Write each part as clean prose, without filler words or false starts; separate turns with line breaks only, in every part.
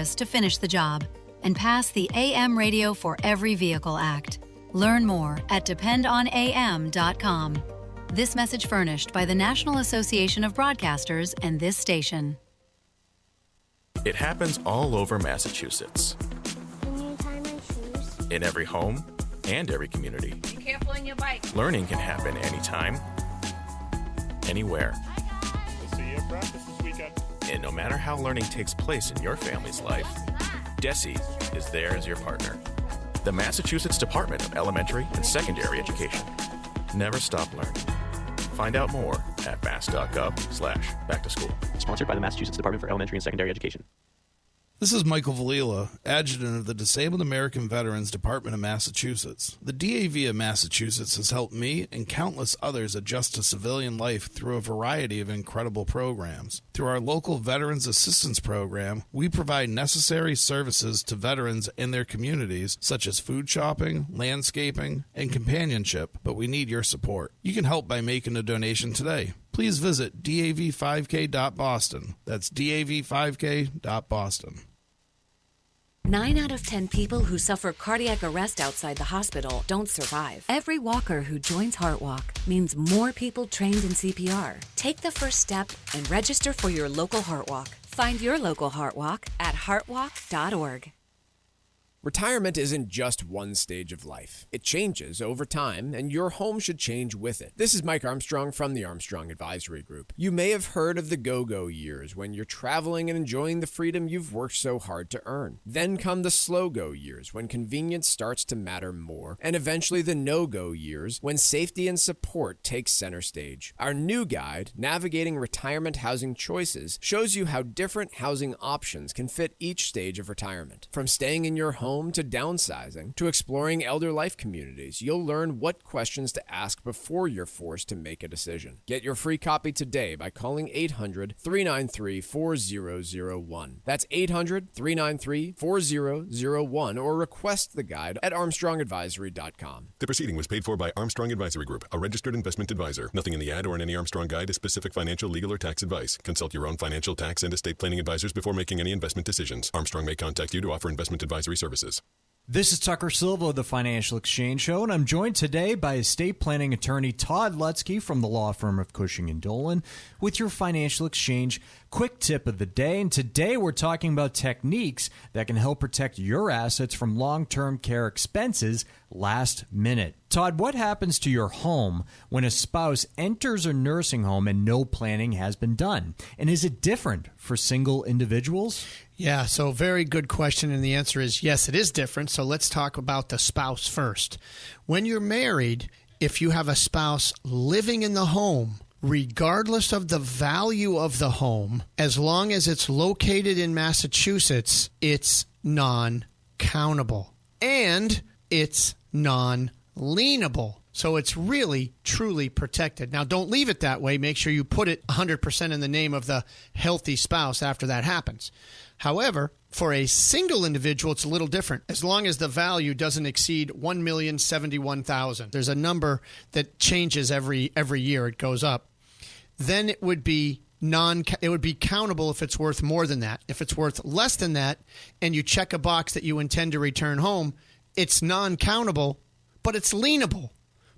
Congress to finish the job and pass the AM Radio for Every Vehicle Act. Learn more at dependonam.com. This message furnished by the National Association of Broadcasters and this station.
It happens all over Massachusetts.
Can you tie my shoes?
In every home and every community.
Be careful on your bike.
Learning can happen anytime, anywhere.
We'll see you at practice this weekend.
And no matter how learning takes place in your family's life, DESE is there as your partner. The Massachusetts Department of Elementary and Secondary Education. Never stop learning. Find out more at mass.gov/back-to-school.
Sponsored by the Massachusetts Department for Elementary and Secondary Education.
This is Michael Valila, Adjutant of the Disabled American Veterans Department of Massachusetts. The DAV of Massachusetts has helped me and countless others adjust to civilian life through a variety of incredible programs. Through our local Veterans Assistance Program, we provide necessary services to veterans and their communities, such as food shopping, landscaping, and companionship, but we need your support. You can help by making a donation today. Please visit dav5k.boston. That's dav5k.boston.
9 out of 10 people who suffer cardiac arrest outside the hospital don't survive. Every walker who joins HeartWalk means more people trained in CPR. Take the first step and register for your local HeartWalk. Find your local HeartWalk at heartwalk.org.
Retirement isn't just one stage of life. It changes over time, and your home should change with it. This is Mike Armstrong from the Armstrong Advisory Group. You may have heard of the go-go years when you're traveling and enjoying the freedom you've worked so hard to earn. Then come the slow-go years when convenience starts to matter more, and eventually the no-go years when safety and support take center stage. Our new guide, Navigating Retirement Housing Choices, shows you how different housing options can fit each stage of retirement. From staying in your home to downsizing, to exploring elder life communities, you'll learn what questions to ask before you're forced to make a decision. Get your free copy today by calling 800-393-4001. That's 800-393-4001, or request the guide at armstrongadvisory.com.
The proceeding was paid for by Armstrong Advisory Group, a registered investment advisor. Nothing in the ad or in any Armstrong guide is specific financial, legal, or tax advice. Consult your own financial, tax, and estate planning advisors before making any investment decisions. Armstrong may contact you to offer investment advisory services.
This is Tucker Silva of the Financial Exchange Show, and I'm joined today by estate planning attorney Todd Lutzke from the law firm of Cushing & Dolan with your Financial Exchange quick tip of the day. And today we're talking about techniques that can help protect your assets from long-term care expenses last minute. Todd, what happens to your home when a spouse enters a nursing home and no planning has been done? And is it different for single individuals?
Yeah, so very good question, and the answer is yes, it is different. So let's talk about the spouse first. When you're married, if you have a spouse living in the home, regardless of the value of the home, as long as it's located in Massachusetts, it's non-countable and it's non-lienable. So it's really, truly protected. Now, don't leave it that way. Make sure you put it 100% in the name of the healthy spouse after that happens. However, for a single individual, it's a little different. As long as the value doesn't exceed $1,071,000, there's a number that changes every year. It goes up. Then it would be countable if it's worth more than that. If it's worth less than that, and you check a box that you intend to return home, it's non-countable, but it's lienable.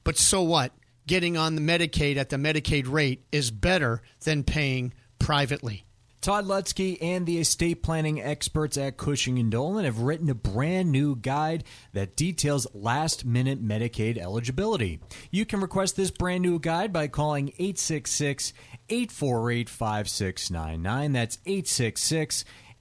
But so what? Getting on the Medicaid at the Medicaid rate is better than paying privately.
Todd Lutzke and the estate planning experts at Cushing & Dolan have written a brand new guide that details last-minute Medicaid eligibility. You can request this brand new guide by calling 866-848-5699. That's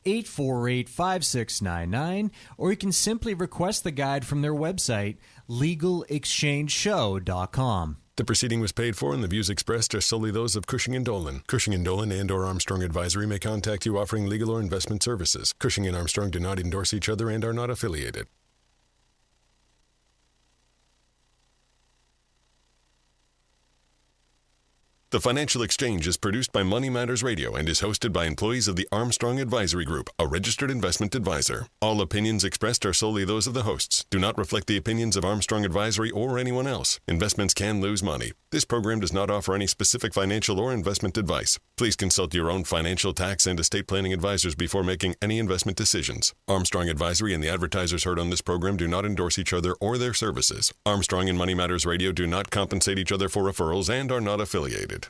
866-848-5699. Or you can simply request the guide from their website, legalexchangeshow.com.
The proceeding was paid for, and the views expressed are solely those of Cushing & Dolan. Cushing & Dolan and or Armstrong Advisory may contact you offering legal or investment services. Cushing and Armstrong do not endorse each other and are not affiliated. The Financial Exchange is produced by Money Matters Radio and is hosted by employees of the Armstrong Advisory Group, a registered investment advisor. All opinions expressed are solely those of the hosts, do not reflect the opinions of Armstrong Advisory or anyone else. Investments can lose money. This program does not offer any specific financial or investment advice. Please consult your own financial, tax, and estate planning advisors before making any investment decisions. Armstrong Advisory and the advertisers heard on this program do not endorse each other or their services. Armstrong and Money Matters Radio do not compensate each other for referrals and are not affiliated.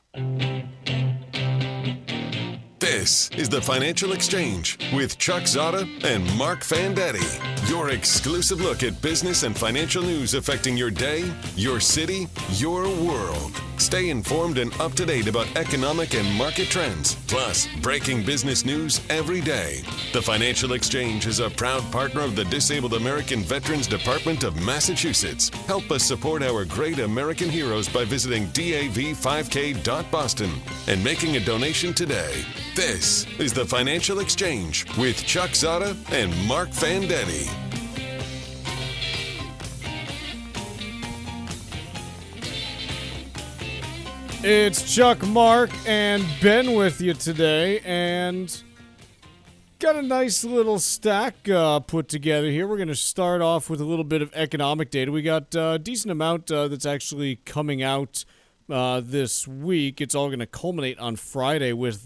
This is the Financial Exchange with Chuck Zodda and Marc Fandetti. Your exclusive look at business and financial news affecting your day, your city, your world. Stay informed and up to date about economic and market trends, plus breaking business news every day. The Financial Exchange is a proud partner of the Disabled American Veterans Department of Massachusetts. Help us support our great American heroes by visiting dav5k.boston and making a donation today. This is the Financial Exchange with Chuck Zodda and Marc Fandetti.
It's Chuck, Marc, and Ben with you today, and got a nice little stack put together here. We're going to start off with a little bit of economic data. We got a decent amount that's actually coming out this week. It's all going to culminate on Friday with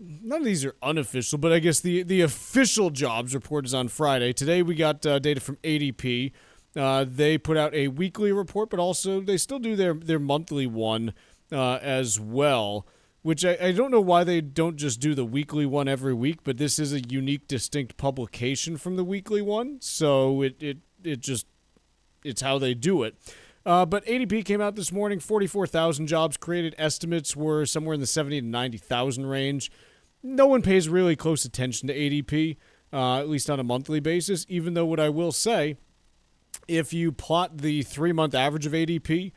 none of these are unofficial, but I guess the official jobs report is on Friday. Today we got data from ADP. They put out a weekly report, but also they still do their monthly one as well, which I don't know why they don't just do the weekly one every week, but this is a unique, distinct publication from the weekly one, so it's how they do it. But ADP came out this morning, 44,000 jobs created. Estimates were somewhere in the 70 to 90,000 range. No one pays really close attention to ADP, at least on a monthly basis, even though what I will say, if you plot the 3-month average of ADP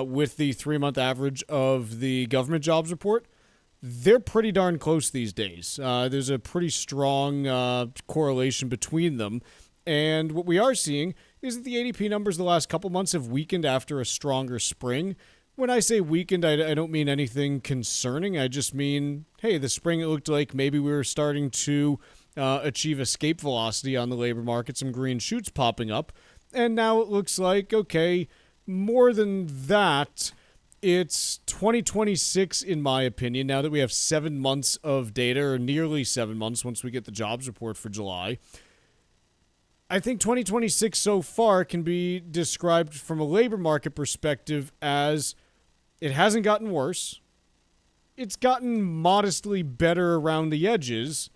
with the 3-month average of the government jobs report, they're pretty darn close these days. There's a pretty strong correlation between them. And what we are seeing is that the ADP numbers the last couple months have weakened after a stronger spring. When I say weakened, I don't mean anything concerning. I just mean, hey, the spring it looked like maybe we were starting to achieve escape velocity on the labor market, some green shoots popping up. And now it looks like, okay, more than that, it's 2026 in my opinion, now that we have 7 months of data, or nearly 7 months once we get the jobs report for July. I think 2026 so far can be described from a labor market perspective as it hasn't gotten worse. It's gotten modestly better around the edges,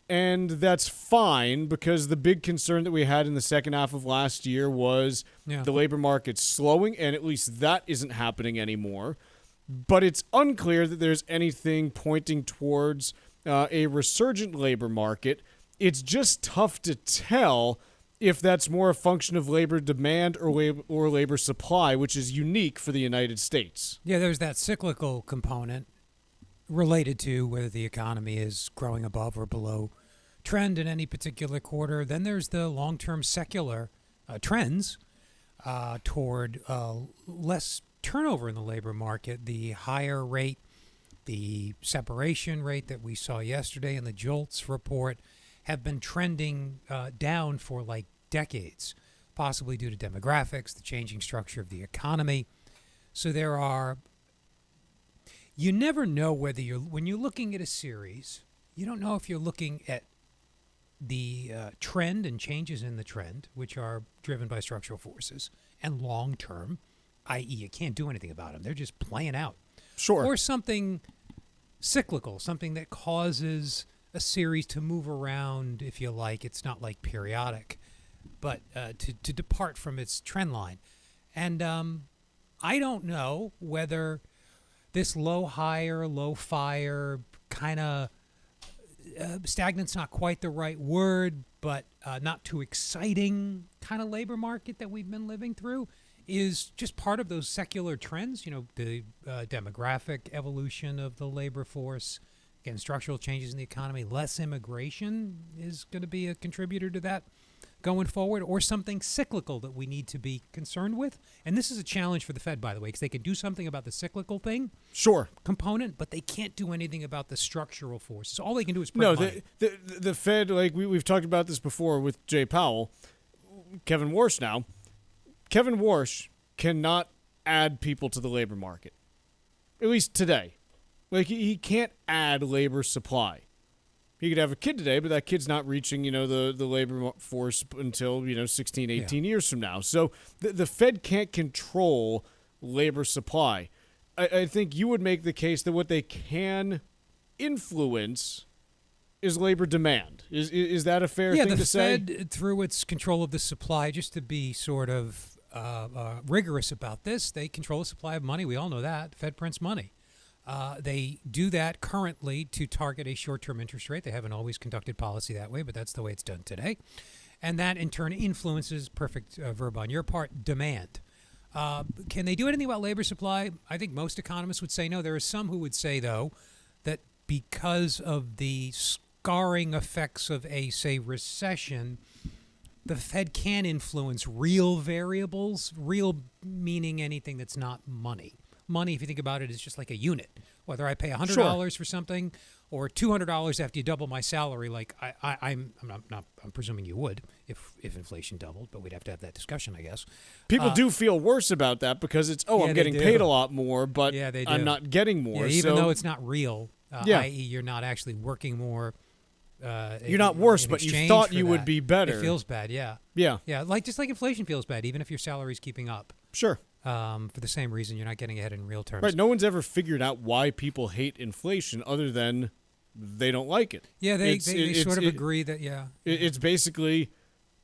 and that's fine because the big concern that we had in the second half of last year was the labor market slowing, and at least that isn't happening anymore. But it's unclear that there's anything pointing towards a resurgent labor market. It's just tough to tell if that's more a function of labor demand or labor supply, which is unique for the United States.
Yeah, there's that cyclical component related to whether the economy is growing above or below trend in any particular quarter. Then there's the long-term secular trends toward less turnover in the labor market, the higher rate, the separation rate that we saw yesterday in the JOLTS report have been trending down for like decades, possibly due to demographics, the changing structure of the economy. So you never know whether when you're looking at a series, you don't know if you're looking at the trend and changes in the trend, which are driven by structural forces, and long-term, i.e. you can't do anything about them. They're just playing out.
Sure.
Or something cyclical, something that causes a series to move around, if you like. It's not like periodic, but to depart from its trend line. And I don't know whether this low hire, low fire kind of stagnant's not quite the right word, but not too exciting kind of labor market that we've been living through is just part of those secular trends, the demographic evolution of the labor force, again, structural changes in the economy, less immigration is going to be a contributor to that. going forward, or something cyclical that we need to be concerned with? And this is a challenge for the Fed, by the way, because they can do something about the cyclical thing, component, but they can't do anything about the structural forces. All they can do is print money.
The Fed, like we've talked about this before with Jay Powell, Kevin Warsh now. Kevin Warsh cannot add people to the labor market, at least today. Like, he can't add labor supply. He could have a kid today, but that kid's not reaching, the labor force until, 16, 18 years from now. So the Fed can't control labor supply. I think you would make the case that what they can influence is labor demand. Is that a fair thing to say?
Yeah, the Fed, through its control of the supply, just to be sort of rigorous about this, they control the supply of money. We all know that. The Fed prints money. They do that currently to target a short-term interest rate. They haven't always conducted policy that way, but that's the way it's done today. And that, in turn, influences, perfect verb on your part, demand. Can they do anything about labor supply? I think most economists would say no. There are some who would say, though, that because of the scarring effects of a, say, recession, the Fed can influence real variables, real meaning anything that's not money. Money, if you think about it, is just like a unit. Whether I pay $100 for something or $200 after you double my salary, like I'm presuming you would if inflation doubled, but we'd have to have that discussion, I guess.
People do feel worse about that because it's I'm getting paid a lot more, but I'm not getting more.
Even though it's not real, i.e., you're not actually working more.
You're not worse, but you thought you would be better.
It feels bad, yeah. Just like inflation feels bad, even if your salary's keeping up.
Sure.
For the same reason, you're not getting ahead in real terms.
Right. No one's ever figured out why people hate inflation other than they don't like it.
Yeah, they sort of agree that,
It's basically,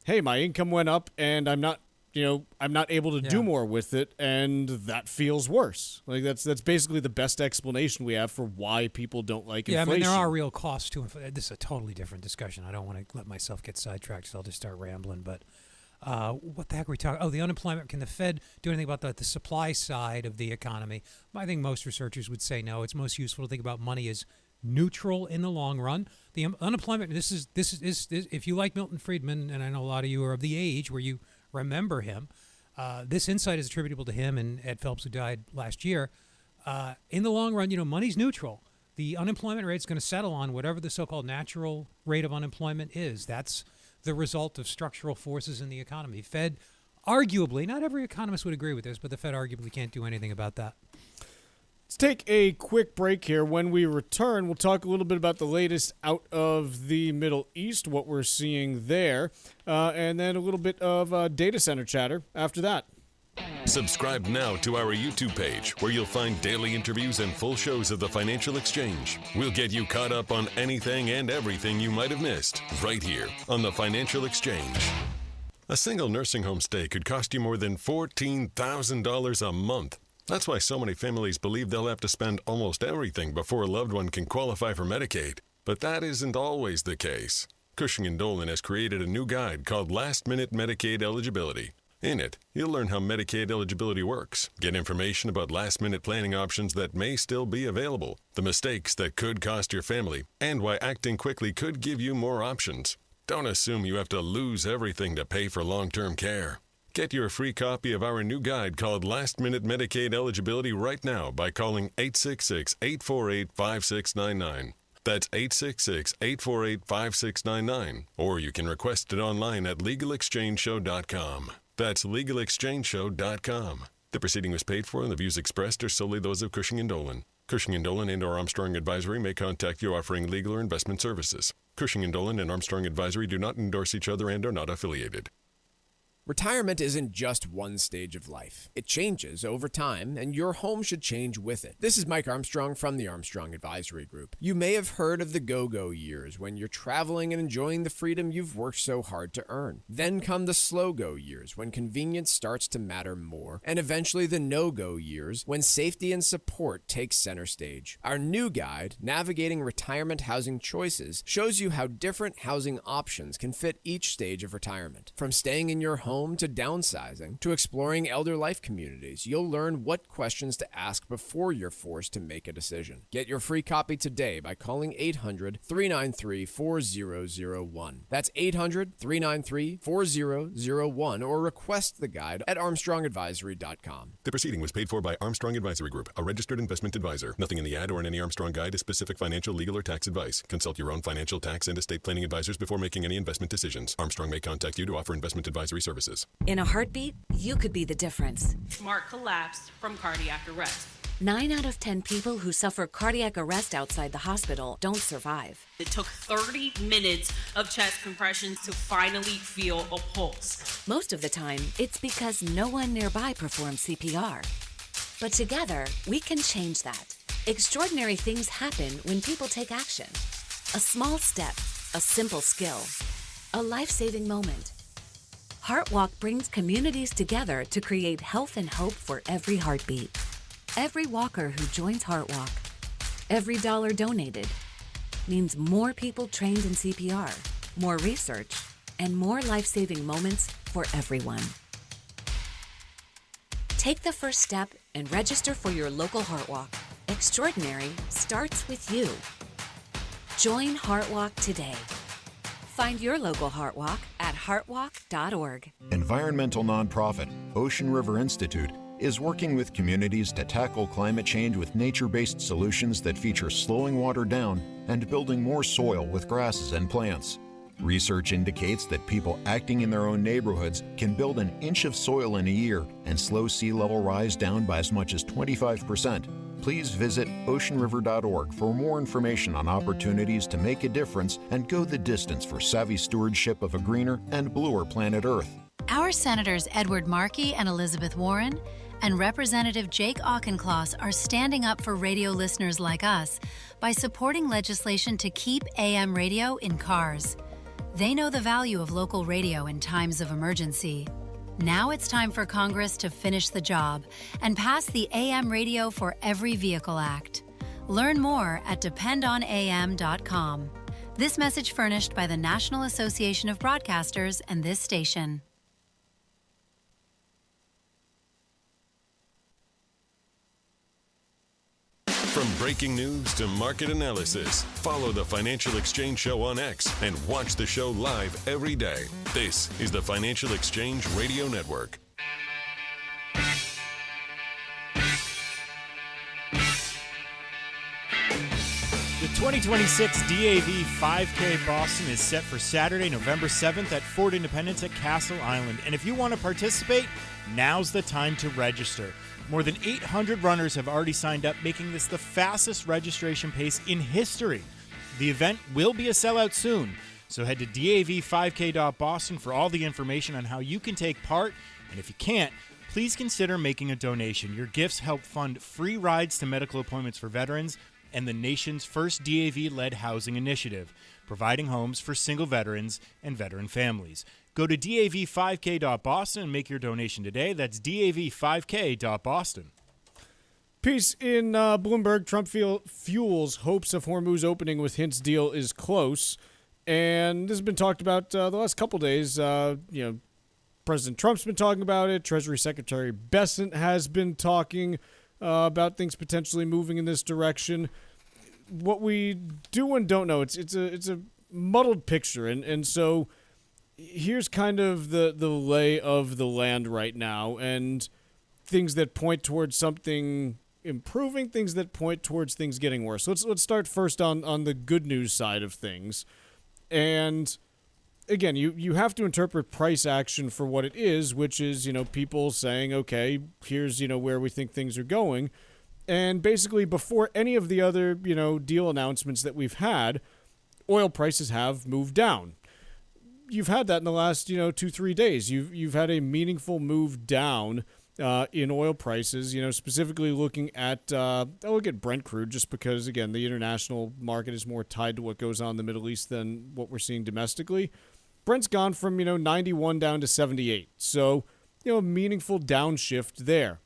hey, my income went up and I'm not able to do more with it, and that feels worse. Like that's basically the best explanation we have for why people don't like inflation.
Yeah, I mean, there are real costs to inflation. This is a totally different discussion. I don't want to let myself get sidetracked, so I'll just start rambling, but what the heck are we talking? Oh, the unemployment. Can the Fed do anything about the supply side of the economy? I think most researchers would say no. It's most useful to think about money as neutral in the long run. The unemployment. This is if you like Milton Friedman, and I know a lot of you are of the age where you remember him. This insight is attributable to him and Ed Phelps, who died last year. In the long run, money's neutral. The unemployment rate is going to settle on whatever the so-called natural rate of unemployment is. That's the result of structural forces in the economy. Fed, arguably, not every economist would agree with this, but the Fed arguably can't do anything about that.
Let's take a quick break here. When we return, we'll talk a little bit about the latest out of the Middle East, what we're seeing there, and then a little bit of data center chatter after that.
Subscribe now to our YouTube page, where you'll find daily interviews and full shows of the Financial Exchange. We'll get you caught up on anything and everything you might have missed, right here on the Financial Exchange. A single nursing home stay could cost you more than $14,000 a month. That's why so many families believe they'll have to spend almost everything before a loved one can qualify for Medicaid. But that isn't always the case. Cushing & Dolan has created a new guide called Last Minute Medicaid Eligibility. In it, you'll learn how Medicaid eligibility works, get information about last-minute planning options that may still be available, the mistakes that could cost your family, and why acting quickly could give you more options. Don't assume you have to lose everything to pay for long-term care. Get your free copy of our new guide called Last Minute Medicaid Eligibility right now by calling 866-848-5699. That's 866-848-5699. Or you can request it online at legalexchangeshow.com. That's legalexchangeshow.com. The proceeding was paid for, and the views expressed are solely those of Cushing & Dolan. Cushing & Dolan and/or Armstrong Advisory may contact you offering legal or investment services. Cushing & Dolan and Armstrong Advisory do not endorse each other and are not affiliated.
Retirement isn't just one stage of life. It changes over time, and your home should change with it. This is Mike Armstrong from the Armstrong Advisory Group. You may have heard of the go-go years, when you're traveling and enjoying the freedom you've worked so hard to earn. Then come the slow-go years, when convenience starts to matter more, and eventually the no-go years, when safety and support take center stage. Our new guide, Navigating Retirement Housing Choices, shows you how different housing options can fit each stage of retirement. From staying in your home home to downsizing to exploring elder life communities, you'll learn what questions to ask before you're forced to make a decision. Get your free copy today by calling 800-393-4001. That's 800-393-4001 or request the guide at armstrongadvisory.com.
The proceeding was paid for by Armstrong Advisory Group, a registered investment advisor. Nothing in the ad or in any Armstrong guide is specific financial, legal, or tax advice. Consult your own financial, tax, and estate planning advisors before making any investment decisions. Armstrong may contact you to offer investment advisory services.
In a heartbeat, you could be the difference.
Marc collapsed from cardiac arrest.
9 out of 10 people who suffer cardiac arrest outside the hospital don't survive.
It took 30 minutes of chest compressions to finally feel a pulse.
Most of the time, it's because no one nearby performs CPR. But together, we can change that. Extraordinary things happen when people take action. A small step, a simple skill, a life-saving moment. HeartWalk brings communities together to create health and hope for every heartbeat. Every walker who joins HeartWalk, every dollar donated, means more people trained in CPR, more research, and more life-saving moments for everyone. Take the first step and register for your local HeartWalk. Extraordinary starts with you. Join HeartWalk today. Find your local HeartWalk at heartwalk.org.
Environmental nonprofit Ocean River Institute is working with communities to tackle climate change with nature-based solutions that feature slowing water down and building more soil with grasses and plants. Research indicates that people acting in their own neighborhoods can build an inch of soil in a year and slow sea level rise down by as much as 25%. Please visit oceanriver.org for more information on opportunities to make a difference and go the distance for savvy stewardship of a greener and bluer planet Earth.
Our Senators Edward Markey and Elizabeth Warren and Representative Jake Auchincloss are standing up for radio listeners like us by supporting legislation to keep AM radio in cars. They know the value of local radio in times of emergency. Now it's time for Congress to finish the job and pass the AM Radio for Every Vehicle Act. Learn more at dependonam.com. This message furnished by the National Association of Broadcasters and this station.
From breaking news to market analysis, follow the Financial Exchange Show on X and watch the show live every day. This is the Financial Exchange Radio Network.
The 2026 DAV 5K Boston is set for Saturday, November 7th at Fort Independence at Castle Island. And if you want to participate, now's the time to register. More than 800 runners have already signed up, making this the fastest registration pace in history. The event will be a sellout soon, so head to dav5k.boston for all the information on how you can take part. And if you can't, please consider making a donation. Your gifts help fund free rides to medical appointments for veterans and the nation's first DAV-led housing initiative, providing homes for single veterans and veteran families. Go to dav5k.boston and make your donation today. That's dav5k.boston.
Piece in Bloomberg, Trump fuels hopes of Hormuz opening with hints deal is close. And this has been talked about the last couple days. President Trump's been talking about it. Treasury Secretary Bessent has been talking about things potentially moving in this direction. What we do and don't know, it's a muddled picture. And so here's kind of the lay of the land right now, and things that point towards something improving, things that point towards things getting worse. So let's start first on the good news side of things. And again, you have to interpret price action for what it is, which is, people saying, okay, here's, where we think things are going. And basically before any of the other, deal announcements that we've had, oil prices have moved down. You've had that in the last, 2-3 days. You've had a meaningful move down in oil prices, specifically looking at Brent crude, just because, again, the international market is more tied to what goes on in the Middle East than what we're seeing domestically. Brent's gone from, 91 down to 78. So, a meaningful downshift there.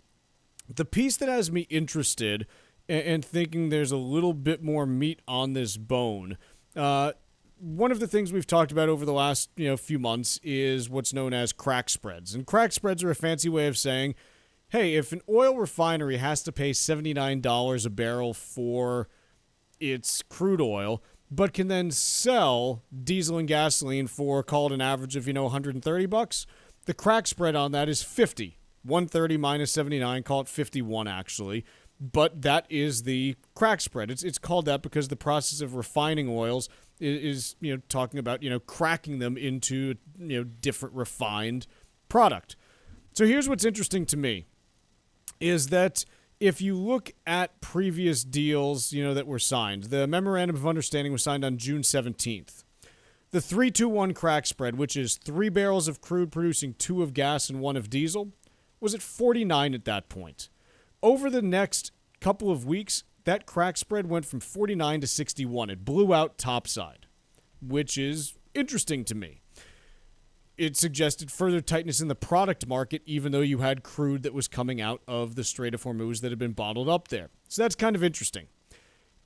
The piece that has me interested and thinking there's a little bit more meat on this bone, one of the things we've talked about over the last few months is what's known as crack spreads. And crack spreads are a fancy way of saying, hey, if an oil refinery has to pay $79 a barrel for its crude oil, but can then sell diesel and gasoline for, call it an average of, $130, the crack spread on that is 50. 130 minus 79, call it 51 actually. But that is the crack spread. It's called that because the process of refining oils is talking about, cracking them into, different refined product. So here's what's interesting to me is that if you look at previous deals, that were signed, the Memorandum of Understanding was signed on June 17th. The 3-2-1 crack spread, which is 3 barrels of crude producing 2 of gas and 1 of diesel, was at 49 at that point. Over the next couple of weeks, that crack spread went from 49 to 61. It blew out topside, which is interesting to me. It suggested further tightness in the product market, even though you had crude that was coming out of the Strait of Hormuz that had been bottled up there. So that's kind of interesting.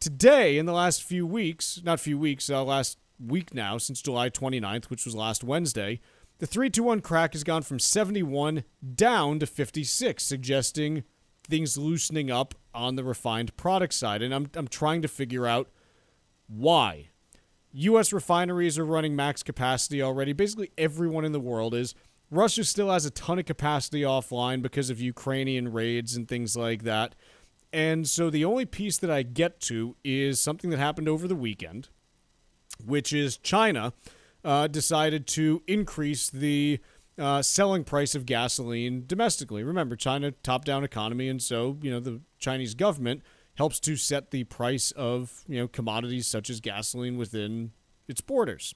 Today, in the last last week now, since July 29th, which was last Wednesday, the 3-2-1 crack has gone from 71 down to 56, suggesting things loosening up on the refined product side. And I'm trying to figure out why. U.S. refineries are running max capacity already. Basically, everyone in the world is. Russia still has a ton of capacity offline because of Ukrainian raids and things like that. And so the only piece that I get to is something that happened over the weekend, which is China decided to increase the selling price of gasoline domestically. Remember, China, top-down economy, and so, the Chinese government helps to set the price of, commodities such as gasoline within its borders.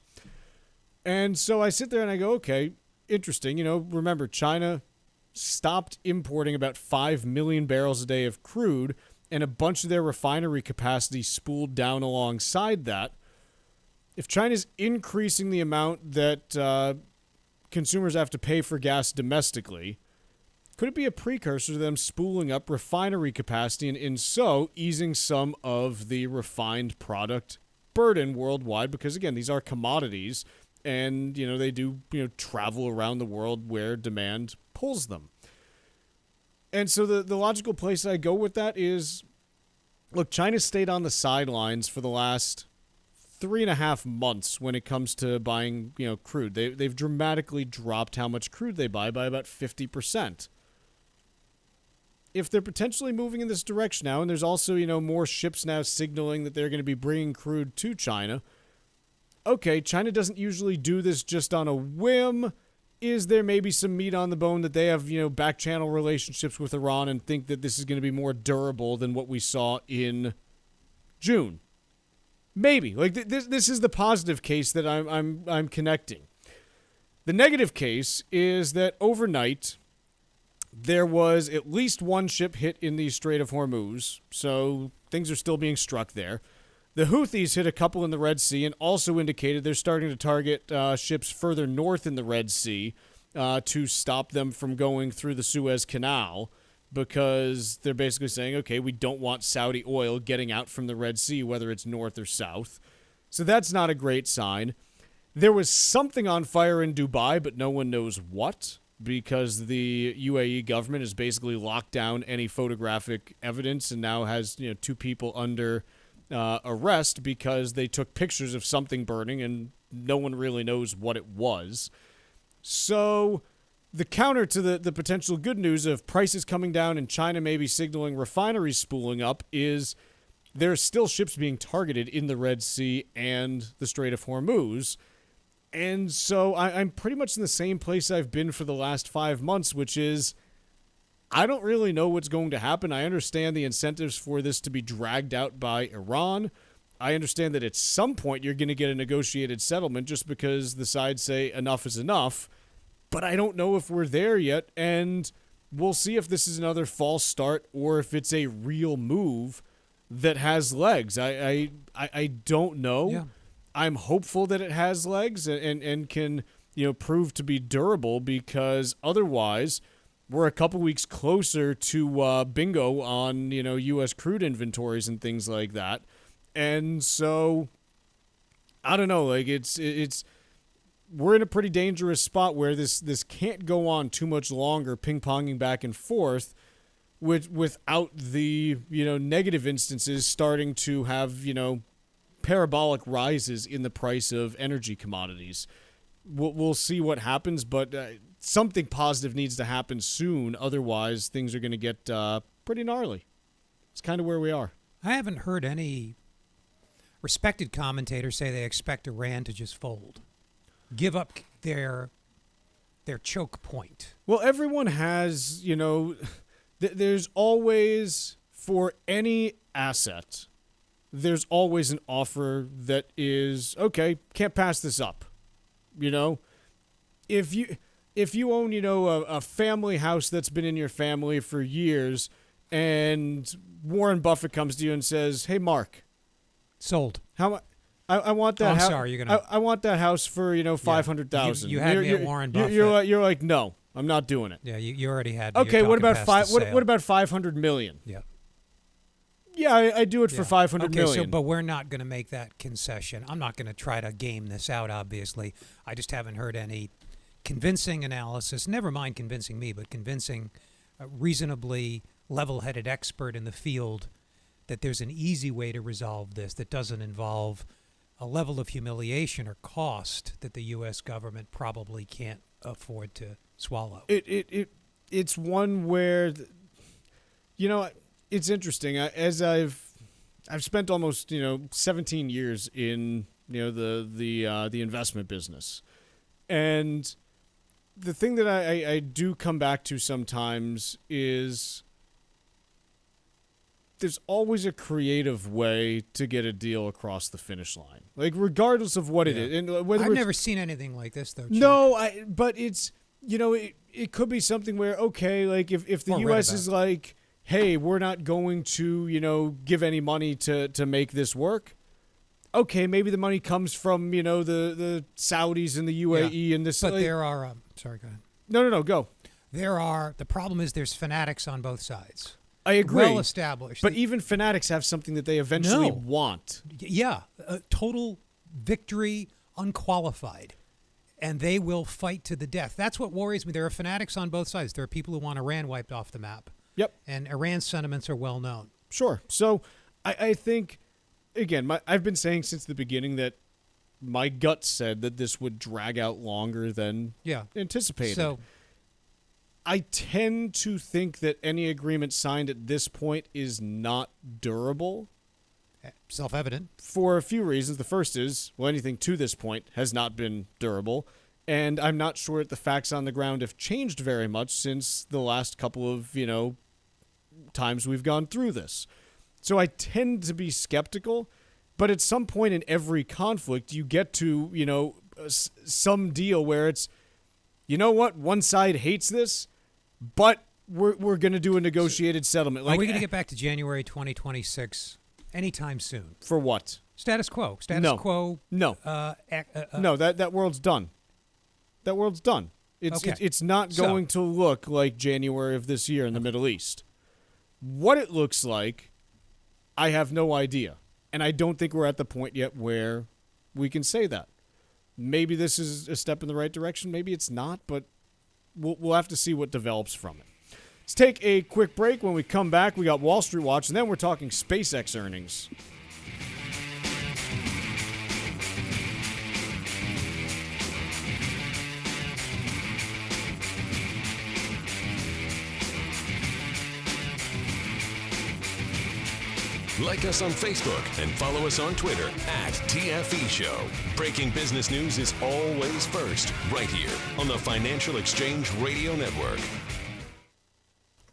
And so I sit there and I go, okay, interesting. Remember, China stopped importing about 5 million barrels a day of crude, and a bunch of their refinery capacity spooled down alongside that. If China's increasing the amount that consumers have to pay for gas domestically, could it be a precursor to them spooling up refinery capacity and in so easing some of the refined product burden worldwide? Because, again, these are commodities and, they do, travel around the world where demand pulls them. And so the logical place I go with that is, look, China stayed on the sidelines for the last 3.5 months when it comes to buying, crude. They've dramatically dropped how much crude they buy by about 50%. If they're potentially moving in this direction now, and there's also, more ships now signaling that they're going to be bringing crude to China, okay, China doesn't usually do this just on a whim. Is there maybe some meat on the bone that they have, back channel relationships with Iran and think that this is going to be more durable than what we saw in June? Maybe. Like this is the positive case that I'm connecting. The negative case is that overnight there was at least one ship hit in the Strait of Hormuz, so things are still being struck there. The Houthis hit a couple in the Red Sea and also indicated they're starting to target ships further north in the Red Sea to stop them from going through the Suez Canal, because they're basically saying, okay, we don't want Saudi oil getting out from the Red Sea, whether it's north or south. So that's not a great sign. There was something on fire in Dubai, but no one knows what, because the UAE government has basically locked down any photographic evidence and now has 2 people under arrest because they took pictures of something burning and no one really knows what it was. So the counter to the potential good news of prices coming down and China maybe signaling refineries spooling up is there's still ships being targeted in the Red Sea and the Strait of Hormuz. And so I'm pretty much in the same place I've been for the last 5 months, which is I don't really know what's going to happen. I understand the incentives for this to be dragged out by Iran. I understand that at some point you're going to get a negotiated settlement just because the sides say enough is enough. But I don't know if we're there yet, and we'll see if this is another false start or if it's a real move that has legs. I don't know. Yeah. I'm hopeful that it has legs and can, prove to be durable, because otherwise we're a couple weeks closer to bingo on, U.S. crude inventories and things like that. And so I don't know. Like it's we're in a pretty dangerous spot where this can't go on too much longer, ping-ponging back and forth, without the negative instances starting to have parabolic rises in the price of energy commodities. We'll see what happens, but something positive needs to happen soon. Otherwise, things are going to get pretty gnarly. It's kind of where we are.
I haven't heard any respected commentators say they expect Iran to just fold, give up their choke point.
Well, everyone has, there's always, for any asset, there's always an offer that is, okay, can't pass this up. If you own, a family house that's been in your family for years, and Warren Buffett comes to you and says, "Hey, Marc,
sold.
How I want that.
I'm sorry, you're gonna.
I want that house for $500,000.
You had me at Warren Buffett.
You're like, no, I'm not doing it.
Yeah, you already had. Me.
Okay, what about What about $500 million?
Yeah.
Yeah, I do it for $500 million.
So, but we're not going to make that concession. I'm not going to try to game this out, obviously. I just haven't heard any convincing analysis, never mind convincing me, but convincing a reasonably level-headed expert in the field that there's an easy way to resolve this that doesn't involve a level of humiliation or cost that the U.S. government probably can't afford to swallow.
It's one where, it's interesting. As I've spent almost 17 years in the investment business, and the thing that I do come back to sometimes is there's always a creative way to get a deal across the finish line, like regardless of what it is. And whether
I've never seen anything like this though. Chuck.
No, but it's it could be something where like if the U.S. is like, hey, we're not going to, give any money to make this work. Okay, maybe the money comes from, the Saudis and the UAE and this.
But there are, sorry, go ahead.
No, go.
The problem is there's fanatics on both sides.
I agree.
Well established.
But even fanatics have something that they eventually want.
Yeah, total victory, unqualified. And they will fight to the death. That's what worries me. There are fanatics on both sides. There are people who want Iran wiped off the map.
Yep.
And Iran's sentiments are well known.
Sure. So I think, again, I've been saying since the beginning that my gut said that this would drag out longer than anticipated.
So
I tend to think that any agreement signed at this point is not durable.
Self-evident.
For a few reasons. The first is, anything to this point has not been durable. And I'm not sure that the facts on the ground have changed very much since the last couple of, times we've gone through this. So I tend to be skeptical. But at some point in every conflict, you get to, some deal where it's, one side hates this, but we're going to do a negotiated settlement.
Are we going to get back to January 2026 anytime soon?
For what?
Status quo. Quo.
No. No, that world's done. That world's done. It's not going to look like January of this year in the Middle East. What it looks like, I have no idea. And I don't think we're at the point yet where we can say that. Maybe this is a step in the right direction. Maybe it's not, but we'll have to see what develops from it. Let's take a quick break. When we come back, we got Wall Street Watch, and then we're talking SpaceX earnings.
Like us on Facebook and follow us on Twitter @TFE Show. Breaking business news is always first, right here on the Financial Exchange Radio Network.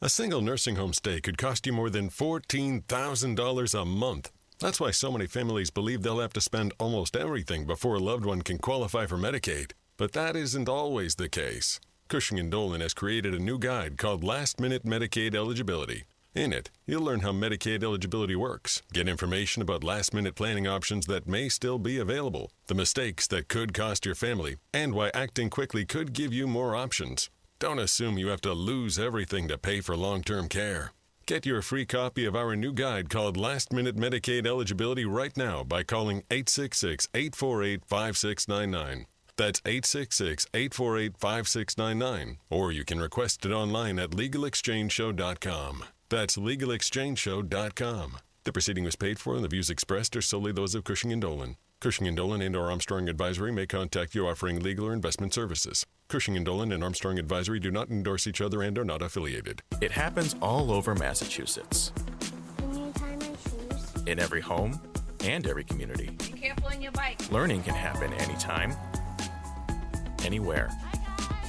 A single nursing home stay could cost you more than $14,000 a month. That's why so many families believe they'll have to spend almost everything before a loved one can qualify for Medicaid. But that isn't always the case. Cushing & Dolan has created a new guide called Last Minute Medicaid Eligibility. In it, you'll learn how Medicaid eligibility works, get information about last-minute planning options that may still be available, the mistakes that could cost your family, and why acting quickly could give you more options. Don't assume you have to lose everything to pay for long-term care. Get your free copy of our new guide called Last Minute Medicaid Eligibility right now by calling 866-848-5699. That's 866-848-5699. Or you can request it online at legalexchangeshow.com. That's legalexchangeshow.com. The proceeding was paid for and the views expressed are solely those of Cushing & Dolan. Cushing & Dolan and/or Armstrong Advisory may contact you offering legal or investment services. Cushing & Dolan and Armstrong Advisory do not endorse each other and are not affiliated.
It happens all over Massachusetts,
Can you tie my shoes?
in every home and every community.
Be careful on your bike.
Learning can happen anytime, anywhere.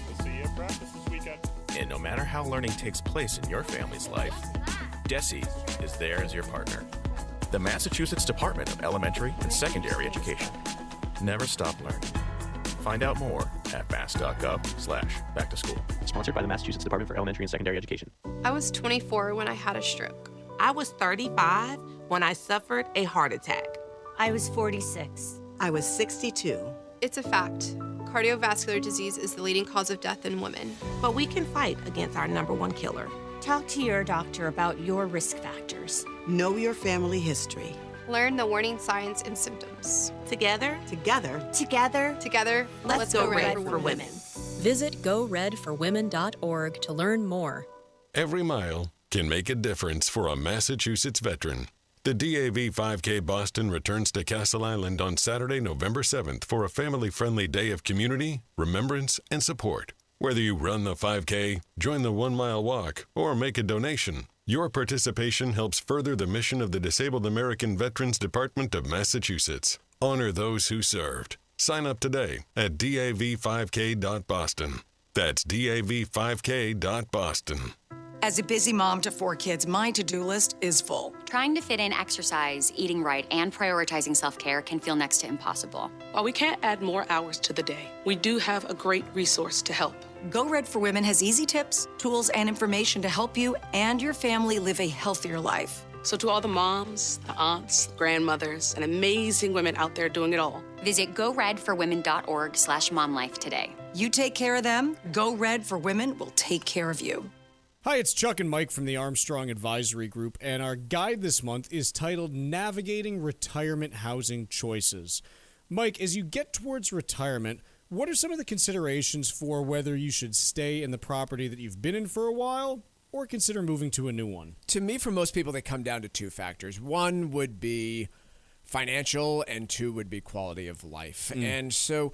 We'll see you at practice this weekend.
And no matter how learning takes place in your family's life, DESE is there as your partner. The Massachusetts Department of Elementary and Secondary Education. Never stop learning. Find out more at mass.gov/back-to-school.
Sponsored by the Massachusetts Department for Elementary and Secondary Education.
I was 24 when I had a stroke.
I was 35 when I suffered a heart attack.
I was 46.
I was 62.
It's a fact. Cardiovascular disease is the leading cause of death in women.
But we can fight against our #1 killer.
Talk to your doctor about your risk factors.
Know your family history.
Learn the warning signs and symptoms.
Together, let's go red for women.
Visit goredforwomen.org to learn more.
Every mile can make a difference for a Massachusetts veteran. The DAV 5K Boston returns to Castle Island on Saturday, November 7th for a family-friendly day of community, remembrance, and support. Whether you run the 5K, join the 1 mile walk, or make a donation, your participation helps further the mission of the Disabled American Veterans Department of Massachusetts. Honor those who served. Sign up today at dav5k.boston. That's dav5k.boston.
As a busy mom to 4 kids, my to-do list is full.
Trying to fit in exercise, eating right, and prioritizing self-care can feel next to impossible.
While we can't add more hours to the day, we do have a great resource to help.
Go Red for Women has easy tips, tools, and information to help you and your family live a healthier life.
So to all the moms, the aunts, the grandmothers, and amazing women out there doing it all,
visit goredforwomen.org/momlife today.
You take care of them, Go Red for Women will take care of you.
Hi, it's Chuck and Mike from the Armstrong Advisory Group, and our guide this month is titled Navigating Retirement Housing Choices. Mike, as you get towards retirement, what are some of the considerations for whether you should stay in the property that you've been in for a while or consider moving to a new one?
To me, for most people, they come down to 2 factors. One would be financial, and 2 would be quality of life. And so,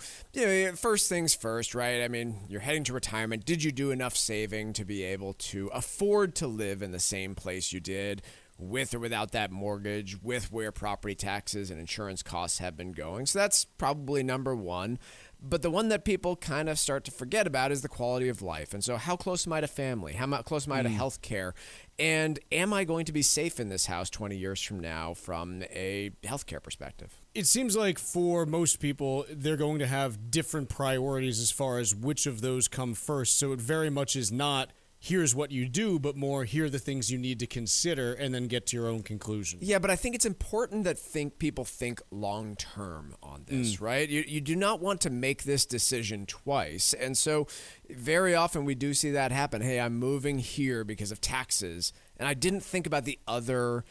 first things first, right? I mean, you're heading to retirement. Did you do enough saving to be able to afford to live in the same place you did, with or without that mortgage, with where property taxes and insurance costs have been going? So that's probably number one. But the one that people kind of start to forget about is the quality of life. And so how close am I to family? How close am I to health care? And am I going to be safe in this house 20 years from now from a healthcare perspective?
It seems like for most people, they're going to have different priorities as far as which of those come first. So it very much is not, here's what you do, but more, here are the things you need to consider and then get to your own conclusion.
Yeah, but I think it's important that people think long-term on this, right? You do not want to make this decision twice. And so very often we do see that happen. Hey, I'm moving here because of taxes, and I didn't think about the other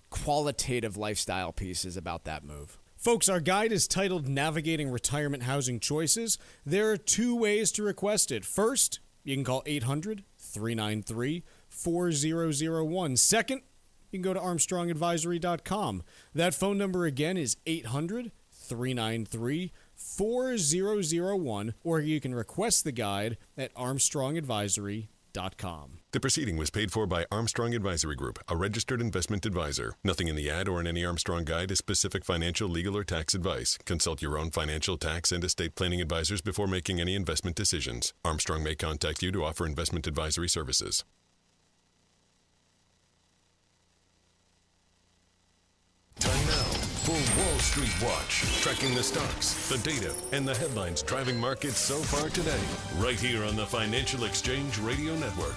qualitative lifestyle pieces about that move.
Folks, our guide is titled Navigating Retirement Housing Choices. There are 2 ways to request it. First, you can call 800-393-4001. Second, you can go to armstrongadvisory.com. That phone number again is 800-393-4001, or you can request the guide at armstrongadvisory.com.
The proceeding was paid for by Armstrong Advisory Group, a registered investment advisor. Nothing in the ad or in any Armstrong guide is specific financial, legal, or tax advice. Consult your own financial, tax, and estate planning advisors before making any investment decisions. Armstrong may contact you to offer investment advisory services. Time now for Wall Street Watch, tracking the stocks, the data, and the headlines driving markets so far today, right here on the Financial Exchange Radio Network.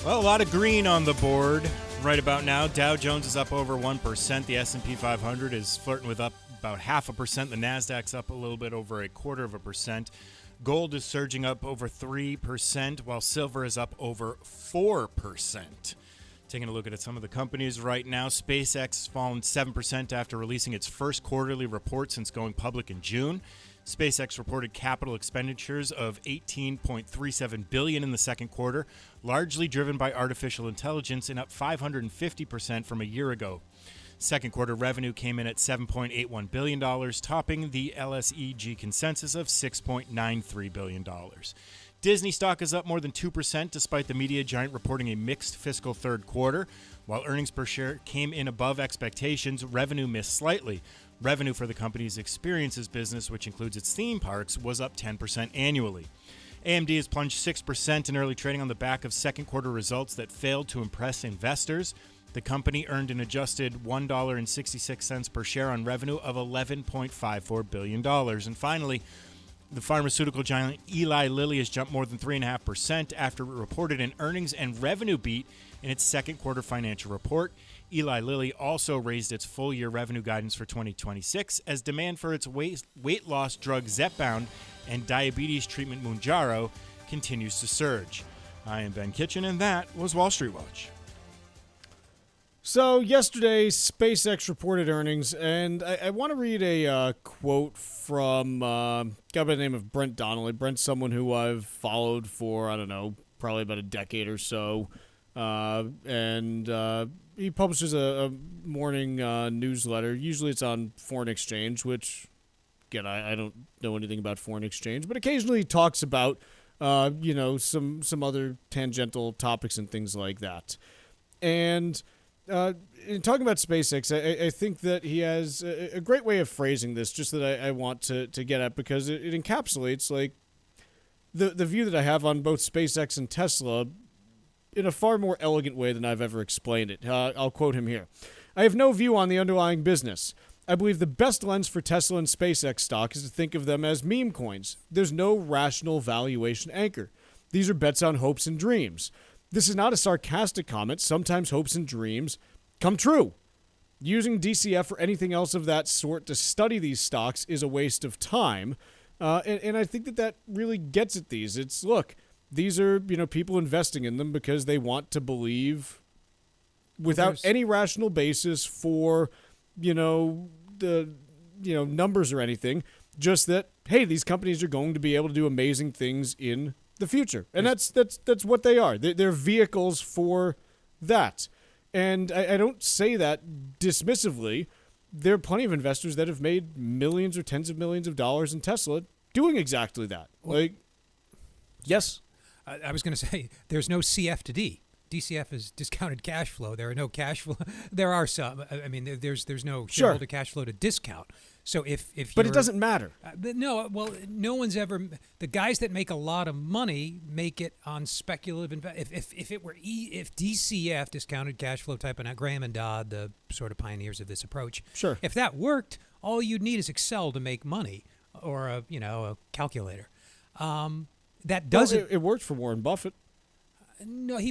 Well, a lot of green on the board right about now. Dow Jones is up over 1%. The S&P 500 is flirting with up about 0.5%. The Nasdaq's up a little bit over 0.25%. Gold is surging up over 3%, while silver is up over 4%. Taking a look at some of the companies right now, SpaceX has fallen 7% after releasing its first quarterly report since going public in June. SpaceX reported capital expenditures of $18.37 billion in the second quarter, largely driven by artificial intelligence and up 550% from a year ago. Second quarter revenue came in at $7.81 billion, topping the LSEG consensus of $6.93 billion. Disney stock is up more than 2% despite the media giant reporting a mixed fiscal third quarter. While earnings per share came in above expectations, revenue missed slightly. Revenue for the company's experiences business, which includes its theme parks, was up 10% annually. AMD has plunged 6% in early trading on the back of second quarter results that failed to impress investors. The company earned an adjusted $1.66 per share on revenue of $11.54 billion. And finally, the pharmaceutical giant Eli Lilly has jumped more than 3.5% after it reported an earnings and revenue beat in its second quarter financial report. Eli Lilly also raised its full-year revenue guidance for 2026 as demand for its weight loss drug Zepbound and diabetes treatment Mounjaro continues to surge. I am Ben Kitchen, and that was Wall Street Watch.
So yesterday, SpaceX reported earnings, and I want to read a quote from a guy by the name of Brent Donnelly. Brent's someone who I've followed for, I don't know, probably about a decade or so. And he publishes a morning newsletter. Usually it's on foreign exchange, which, again, I don't know anything about foreign exchange, but occasionally he talks about, some other tangential topics and things like that. And in talking about SpaceX, I think that he has a great way of phrasing this, just that I want to get at, because it encapsulates like the view that I have on both SpaceX and Tesla in a far more elegant way than I've ever explained it. I'll quote him here. I have no view on the underlying business. I believe the best lens for Tesla and SpaceX stock is to think of them as meme coins. There's no rational valuation anchor. These are bets on hopes and dreams. This is not a sarcastic comment. Sometimes hopes and dreams come true. Using DCF or anything else of that sort to study these stocks is a waste of time. And I think that really gets at these. It's, look, these are, people investing in them because they want to believe without any rational basis for, the numbers or anything, just that, hey, these companies are going to be able to do amazing things in the future. And that's what they are. They're vehicles for that. And I don't say that dismissively. There are plenty of investors that have made millions or tens of millions of dollars in Tesla doing exactly that. Yes.
I was going to say, there's no CF to D. DCF is discounted cash flow. There are no cash flow. There are some. I mean, there's no shareholder cash flow to discount. So
but it doesn't matter.
No, well, no one's ever. The guys that make a lot of money make it on speculative. If DCF, discounted cash flow type, and Graham and Dodd, the sort of pioneers of this approach.
Sure.
If that worked, all you'd need is Excel to make money, or a calculator. That doesn't.
Well, it worked for Warren Buffett.
No, I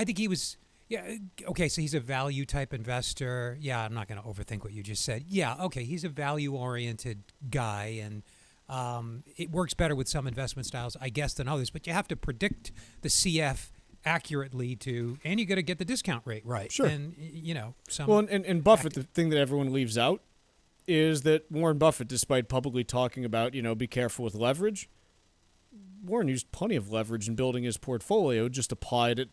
think he was. Yeah, okay, so he's a value type investor. Yeah, I'm not going to overthink what you just said. Yeah, okay, he's a value oriented guy, and it works better with some investment styles, I guess, than others. But you have to predict the CF accurately and you got to get the discount rate right.
Sure.
And
and Buffett, the thing that everyone leaves out is that Warren Buffett, despite publicly talking about be careful with leverage, Warren used plenty of leverage in building his portfolio, just applied at,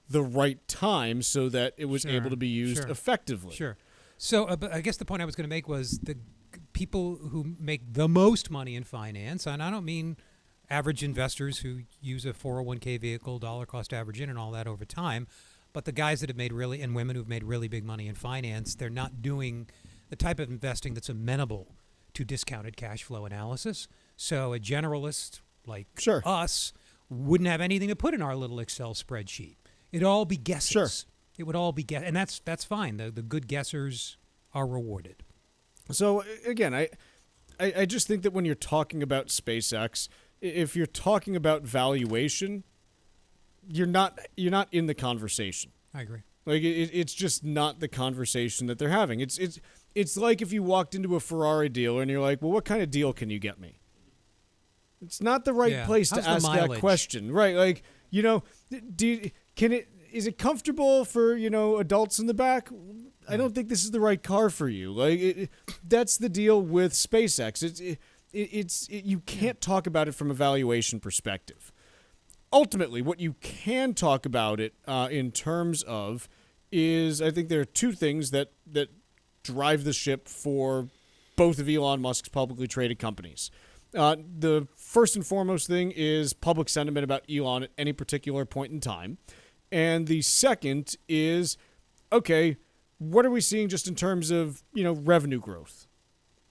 the right time so that it was able to be used effectively.
Sure. So but I guess the point I was going to make was the people who make the most money in finance, and I don't mean average investors who use a 401k vehicle, dollar cost average in and all that over time, but the guys that have made and women who've made really big money in finance, they're not doing the type of investing that's amenable to discounted cash flow analysis. So a generalist like us wouldn't have anything to put in our little Excel spreadsheet. It'd all be guesses.
Sure.
It would all be guess, and that's fine. The good guessers are rewarded.
So again, I just think that when you're talking about SpaceX, if you're talking about valuation, you're not in the conversation.
I agree.
Like it's just not the conversation that they're having. It's like if you walked into a Ferrari dealer and you're like, well, what kind of deal can you get me? It's not the right place to ask that question. Right. Like, is it comfortable for, adults in the back? I don't think this is the right car for you. Like, that's the deal with SpaceX. You can't talk about it from a valuation perspective. Ultimately, what you can talk about it in terms of is, I think there are two things that drive the ship for both of Elon Musk's publicly traded companies. The first and foremost thing is public sentiment about Elon at any particular point in time. And the second is, okay, what are we seeing just in terms of, revenue growth?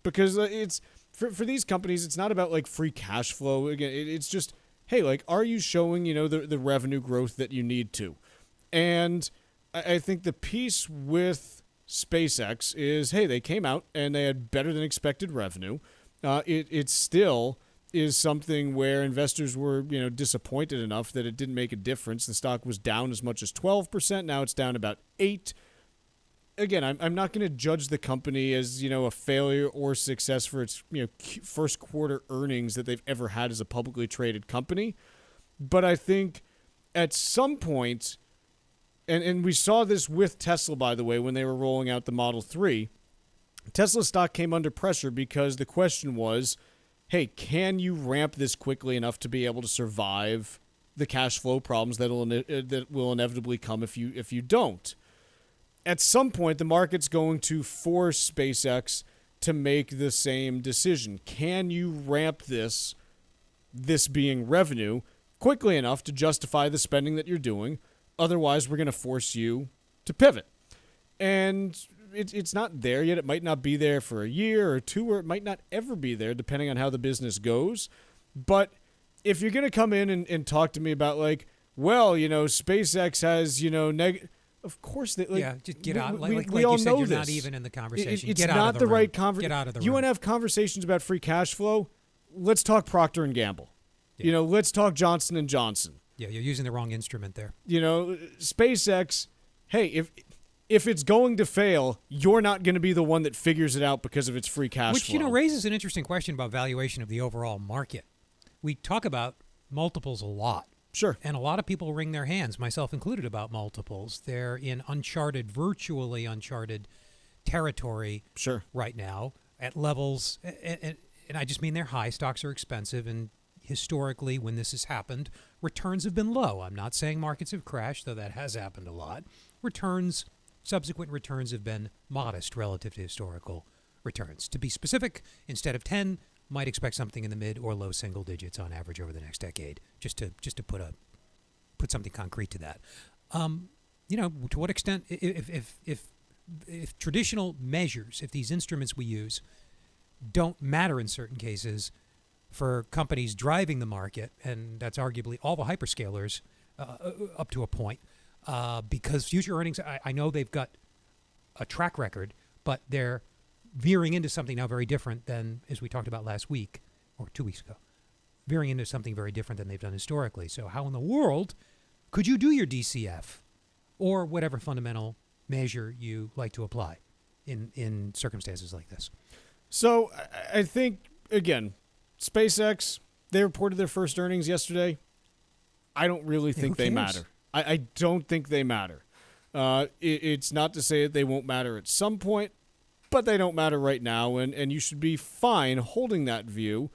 Because it's for these companies, it's not about like free cash flow. Again, it's just, hey, like, are you showing, the revenue growth that you need to? And I think the piece with SpaceX is, hey, they came out and they had better than expected revenue. It still is something where investors were, disappointed enough that it didn't make a difference. The stock was down as much as 12%. Now it's down about 8%. Again, I'm not going to judge the company as, a failure or success for its, first quarter earnings that they've ever had as a publicly traded company. But I think at some point, and we saw this with Tesla, by the way, when they were rolling out the Model 3, Tesla stock came under pressure because the question was, hey, can you ramp this quickly enough to be able to survive the cash flow problems that will inevitably come if you don't? At some point, the market's going to force SpaceX to make the same decision. Can you ramp this being revenue, quickly enough to justify the spending that you're doing? Otherwise, we're going to force you to pivot. And it's not there yet. It might not be there for a year or two, or it might not ever be there, depending on how the business goes. But if you're going to come in and talk to me about, like, well, SpaceX has, of course they, like,
just get out.
We all know
you're
this.
Not even in the conversation.
It's
get
not
out of the
the
room.
right conversation.
Get out of the room.
You want to have conversations about free cash flow? Let's talk Procter and Gamble.
Yeah.
Let's talk Johnson and Johnson.
Yeah, you're using the wrong instrument there.
SpaceX. Hey, if it's going to fail, you're not going to be the one that figures it out because of its free cash flow.
Which, raises an interesting question about valuation of the overall market. We talk about multiples a lot.
Sure.
And a lot of people wring their hands, myself included, about multiples. They're in virtually uncharted territory right now at levels, and I just mean they're high. Stocks are expensive, and historically, when this has happened, returns have been low. I'm not saying markets have crashed, though that has happened a lot. Subsequent returns have been modest relative to historical returns. To be specific, instead of 10, might expect something in the mid or low single digits on average over the next decade. Just to put something concrete to that. To what extent, if traditional measures, if these instruments we use don't matter in certain cases for companies driving the market, and that's arguably all the hyperscalers up to a point, because future earnings, I know they've got a track record, but they're veering into something now very different than, as we talked about last week or 2 weeks ago, veering into something very different than they've done historically. So how in the world could you do your DCF or whatever fundamental measure you like to apply in circumstances like this?
So I think, again, SpaceX, they reported their first earnings yesterday. I don't really think they matter. I don't think they matter. It's not to say that they won't matter at some point, but they don't matter right now, and you should be fine holding that view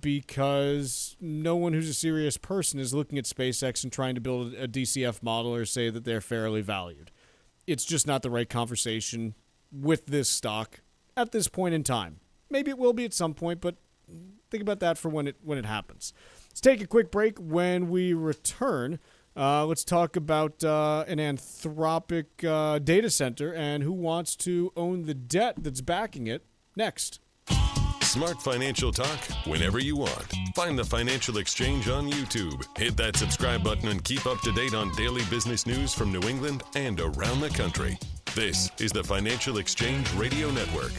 because no one who's a serious person is looking at SpaceX and trying to build a DCF model or say that they're fairly valued. It's just not the right conversation with this stock at this point in time. Maybe it will be at some point, but think about that for when it happens. Let's take a quick break. When we return, let's talk about an Anthropic data center and who wants to own the debt that's backing it next.
Smart financial talk whenever you want. Find the Financial Exchange on YouTube. Hit that subscribe button and keep up to date on daily business news from New England and around the country. This is the Financial Exchange Radio Network.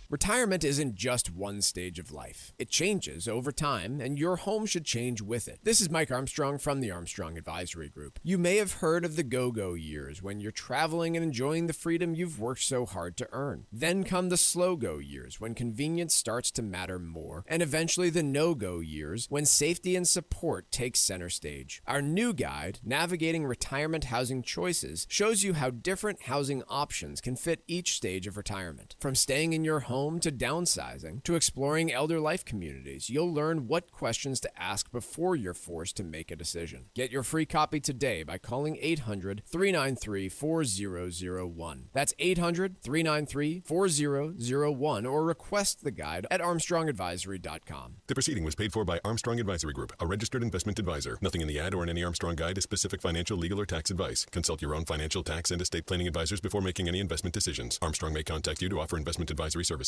Retirement isn't just one stage of life. It changes over time, and your home should change with it. This is Mike Armstrong from the Armstrong Advisory Group. You may have heard of the go-go years when you're traveling and enjoying the freedom you've worked so hard to earn. Then come the slow-go years when convenience starts to matter more, and eventually the no-go years when safety and support take center stage. Our new guide, Navigating Retirement Housing Choices, shows you how different housing options can fit each stage of retirement. From staying in your home to downsizing to exploring elder life communities, you'll learn what questions to ask before you're forced to make a decision. Get your free copy today by calling 800-393-4001. That's 800-393-4001, or request the guide at armstrongadvisory.com.
The proceeding was paid for by Armstrong Advisory Group, a registered investment advisor. Nothing in the ad or in any Armstrong guide is specific financial, legal, or tax advice. Consult your own financial, tax, and estate planning advisors before making any investment decisions. Armstrong may contact you to offer investment advisory services.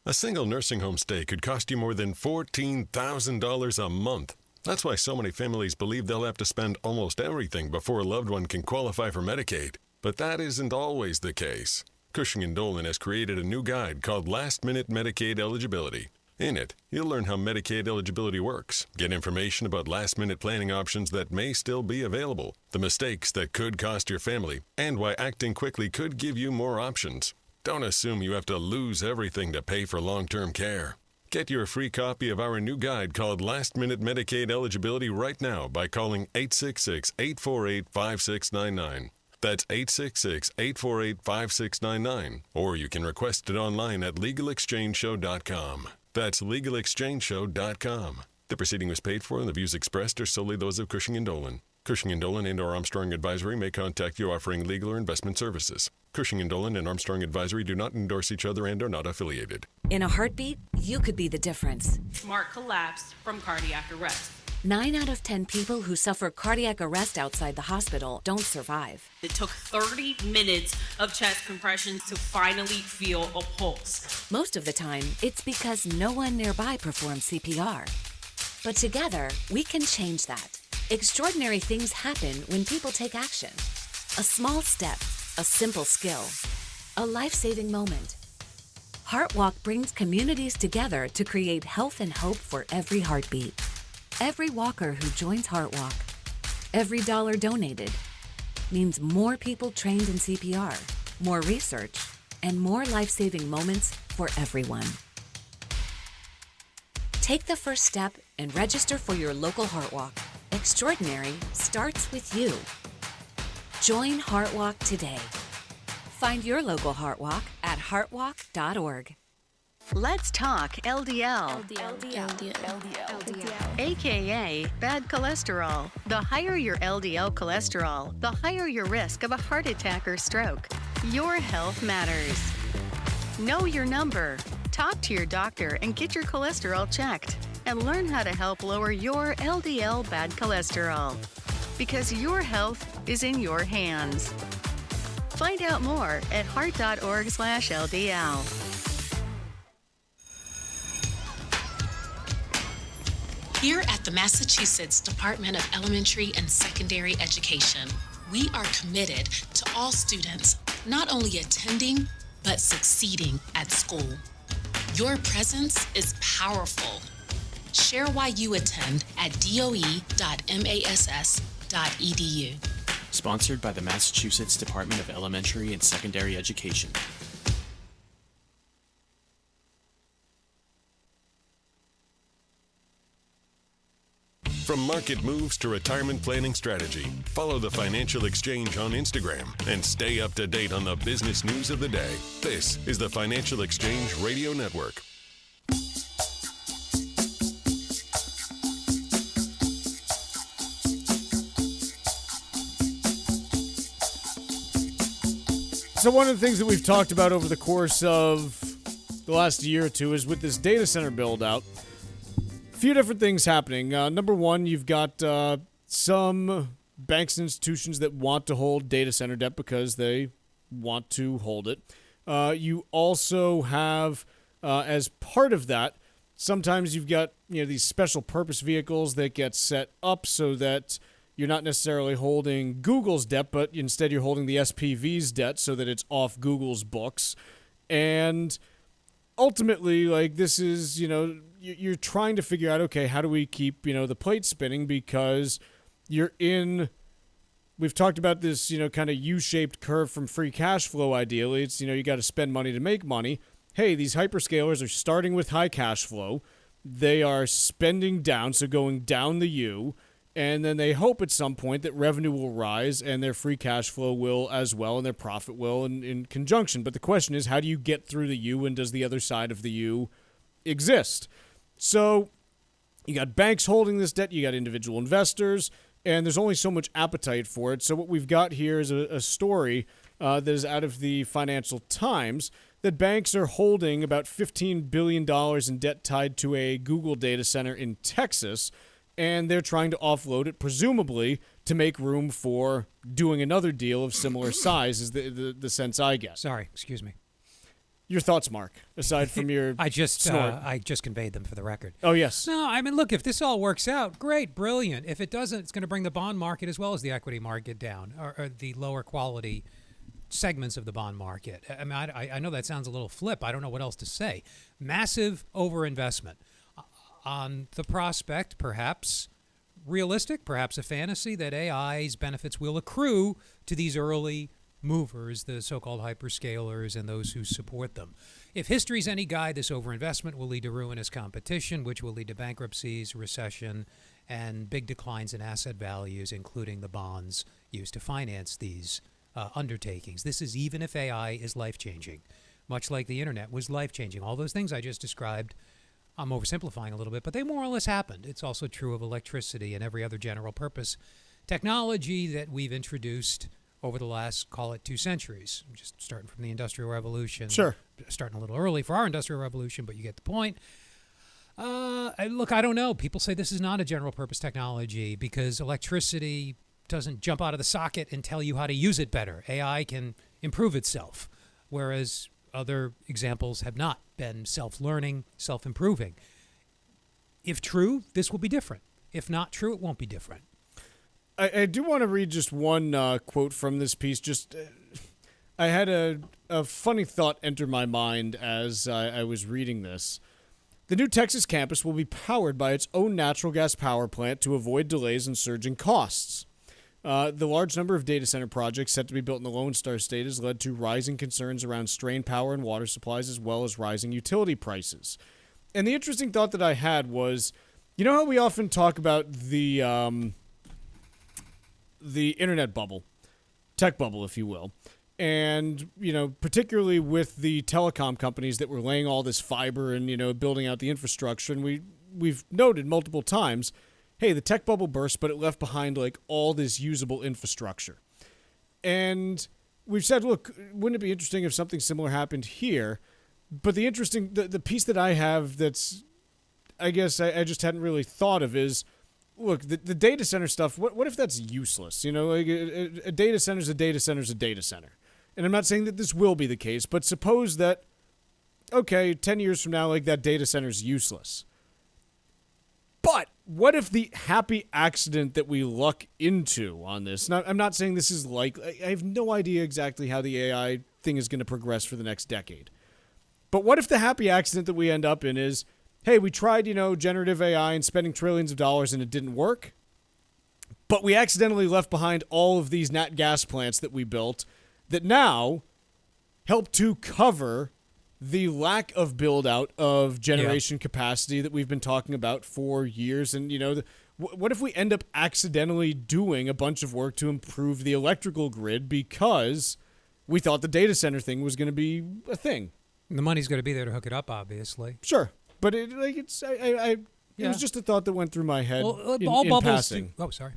A single nursing home stay could cost you more than $14,000 a month. That's why so many families believe they'll have to spend almost everything before a loved one can qualify for Medicaid. But that isn't always the case. Cushing & Dolan has created a new guide called Last Minute Medicaid Eligibility. In it, you'll learn how Medicaid eligibility works, get information about last-minute planning options that may still be available, the mistakes that could cost your family, and why acting quickly could give you more options. Don't assume you have to lose everything to pay for long-term care. Get your free copy of our new guide called Last Minute Medicaid Eligibility right now by calling 866-848-5699. That's 866-848-5699. Or you can request it online at legalexchangeshow.com. That's legalexchangeshow.com. The proceeding was paid for and the views expressed are solely those of Cushing & Dolan. Cushing & Dolan and or Armstrong Advisory may contact you offering legal or investment services. Cushing & Dolan and Armstrong Advisory do not endorse each other and are not affiliated.
In a heartbeat, you could be the difference.
Marc collapsed from cardiac arrest.
9 out of 10 people who suffer cardiac arrest outside the hospital don't survive.
It took 30 minutes of chest compressions to finally feel a pulse.
Most of the time, it's because no one nearby performs CPR. But together, we can change that. Extraordinary things happen when people take action. A small step, a simple skill, a life-saving moment. HeartWalk brings communities together to create health and hope for every heartbeat. Every walker who joins HeartWalk, every dollar donated, means more people trained in CPR, more research, and more life-saving moments for everyone. Take the first step and register for your local HeartWalk. Extraordinary starts with you. Join HeartWalk today. Find your local HeartWalk at heartwalk.org.
Let's talk LDL. AKA bad cholesterol. The higher your LDL cholesterol, the higher your risk of a heart attack or stroke. Your health matters. Know your number. Talk to your doctor and get your cholesterol checked. And learn how to help lower your LDL bad cholesterol. Because your health is in your hands. Find out more at heart.org/LDL.
Here at the Massachusetts Department of Elementary and Secondary Education, we are committed to all students not only attending, but succeeding at school. Your presence is powerful. Share why you attend at doe.mass.edu.
Sponsored by the Massachusetts Department of Elementary and Secondary Education.
From market moves to retirement planning strategy, follow the Financial Exchange on Instagram and stay up to date on the business news of the day. This is the Financial Exchange Radio Network.
So one of the things that we've talked about over the course of the last year or two is with this data center build out, a few different things happening. Number one, you've got some banks and institutions that want to hold data center debt because they want to hold it. You also have, as part of that, sometimes you've got these special purpose vehicles that get set up so that you're not necessarily holding Google's debt, but instead you're holding the SPV's debt so that it's off Google's books. And ultimately, like, this is, you're trying to figure out, okay, how do we keep, the plate spinning, because we've talked about this, kind of U-shaped curve from free cash flow. Ideally, it's, you got to spend money to make money. Hey, these hyperscalers are starting with high cash flow. They are spending down, so going down the U, and then they hope at some point that revenue will rise and their free cash flow will as well, and their profit will in conjunction. But the question is, how do you get through the U, and does the other side of the U exist? So you got banks holding this debt, you got individual investors, and there's only so much appetite for it. So what we've got here is a story that is out of the Financial Times that banks are holding about $15 billion in debt tied to a Google data center in Texas, and they're trying to offload it, presumably to make room for doing another deal of similar size, is the sense I get.
Sorry, excuse me.
Your thoughts, Mark, aside from your
I just
snort.
conveyed them for the record.
Oh, yes.
No, I mean, look, if this all works out, great, brilliant. If it doesn't, it's going to bring the bond market as well as the equity market down, or the lower quality segments of the bond market. I mean, I know that sounds a little flip. I don't know what else to say. Massive overinvestment on the prospect, perhaps realistic, perhaps a fantasy, that AI's benefits will accrue to these early movers, the so-called hyperscalers and those who support them. If history's any guide, this overinvestment will lead to ruinous competition, which will lead to bankruptcies, recession, and big declines in asset values, including the bonds used to finance these undertakings. This is even if AI is life-changing, much like the internet was life-changing. All those things I just described, I'm oversimplifying a little bit, but they more or less happened. It's also true of electricity and every other general purpose technology that we've introduced over the last, call it, 2 centuries. Just starting from the Industrial Revolution.
Sure.
Starting a little early for our Industrial Revolution, but you get the point. Look, I don't know. People say this is not a general purpose technology because electricity doesn't jump out of the socket and tell you how to use it better. AI can improve itself, whereas other examples have not been self-learning, self-improving. If true, this will be different. If not true, it won't be different.
I do want to read just one quote from this piece. I had a funny thought enter my mind as I was reading this. The new Texas campus will be powered by its own natural gas power plant to avoid delays and surging costs. The large number of data center projects set to be built in the Lone Star State has led to rising concerns around strained power and water supplies, as well as rising utility prices. And the interesting thought that I had was, you know how we often talk about the internet bubble, tech bubble, if you will, and, particularly with the telecom companies that were laying all this fiber and, building out the infrastructure, and we've noted multiple times, hey, the tech bubble burst, but it left behind like all this usable infrastructure. And we've said, look, wouldn't it be interesting if something similar happened here? But the piece that I have that's, I guess I just hadn't really thought of is, look, the data center stuff, what if that's useless? Like a data center's a data center's a data center. And I'm not saying that this will be the case, but suppose that, okay, 10 years from now, like that data center's useless. But what if the happy accident that we luck into on this, now, I'm not saying this is like, I have no idea exactly how the AI thing is going to progress for the next decade. But what if the happy accident that we end up in is, hey, we tried, generative AI and spending trillions of dollars and it didn't work, but we accidentally left behind all of these nat gas plants that we built that now help to cover the lack of build out of generation capacity that we've been talking about for years. And, what if we end up accidentally doing a bunch of work to improve the electrical grid because we thought the data center thing was going to be a thing?
And the money's going to be there to hook it up, obviously.
Sure. But it was just a thought that went through my head in passing.
Oh, sorry.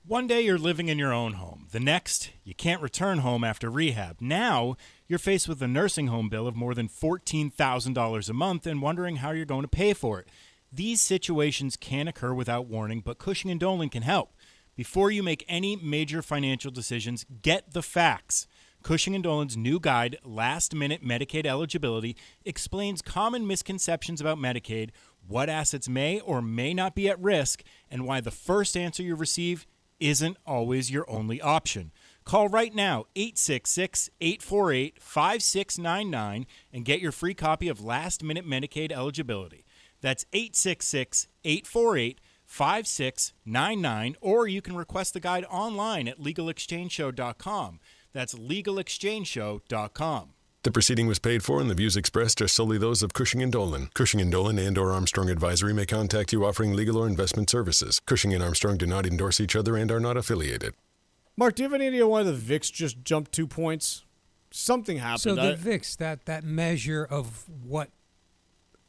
One day you're living in your own home. The next, you can't return home after rehab. Now, you're faced with a nursing home bill of more than $14,000 a month and wondering how you're going to pay for it. These situations can occur without warning, but Cushing & Dolan can help. Before you make any major financial decisions, get the facts. Cushing & Dolan's new guide, Last Minute Medicaid Eligibility, explains common misconceptions about Medicaid, what assets may or may not be at risk, and why the first answer you receive isn't always your only option. Call right now, 866-848-5699, and get your free copy of Last Minute Medicaid Eligibility. That's 866-848-5699, or you can request the guide online at legalexchangeshow.com. That's legalexchangeshow.com.
The proceeding was paid for, and the views expressed are solely those of Cushing & Dolan. Cushing & Dolan and/or Armstrong Advisory may contact you offering legal or investment services. Cushing and Armstrong do not endorse each other and are not affiliated.
Mark, do you have any idea why the VIX just jumped 2 points? Something happened.
So the VIX, that measure of what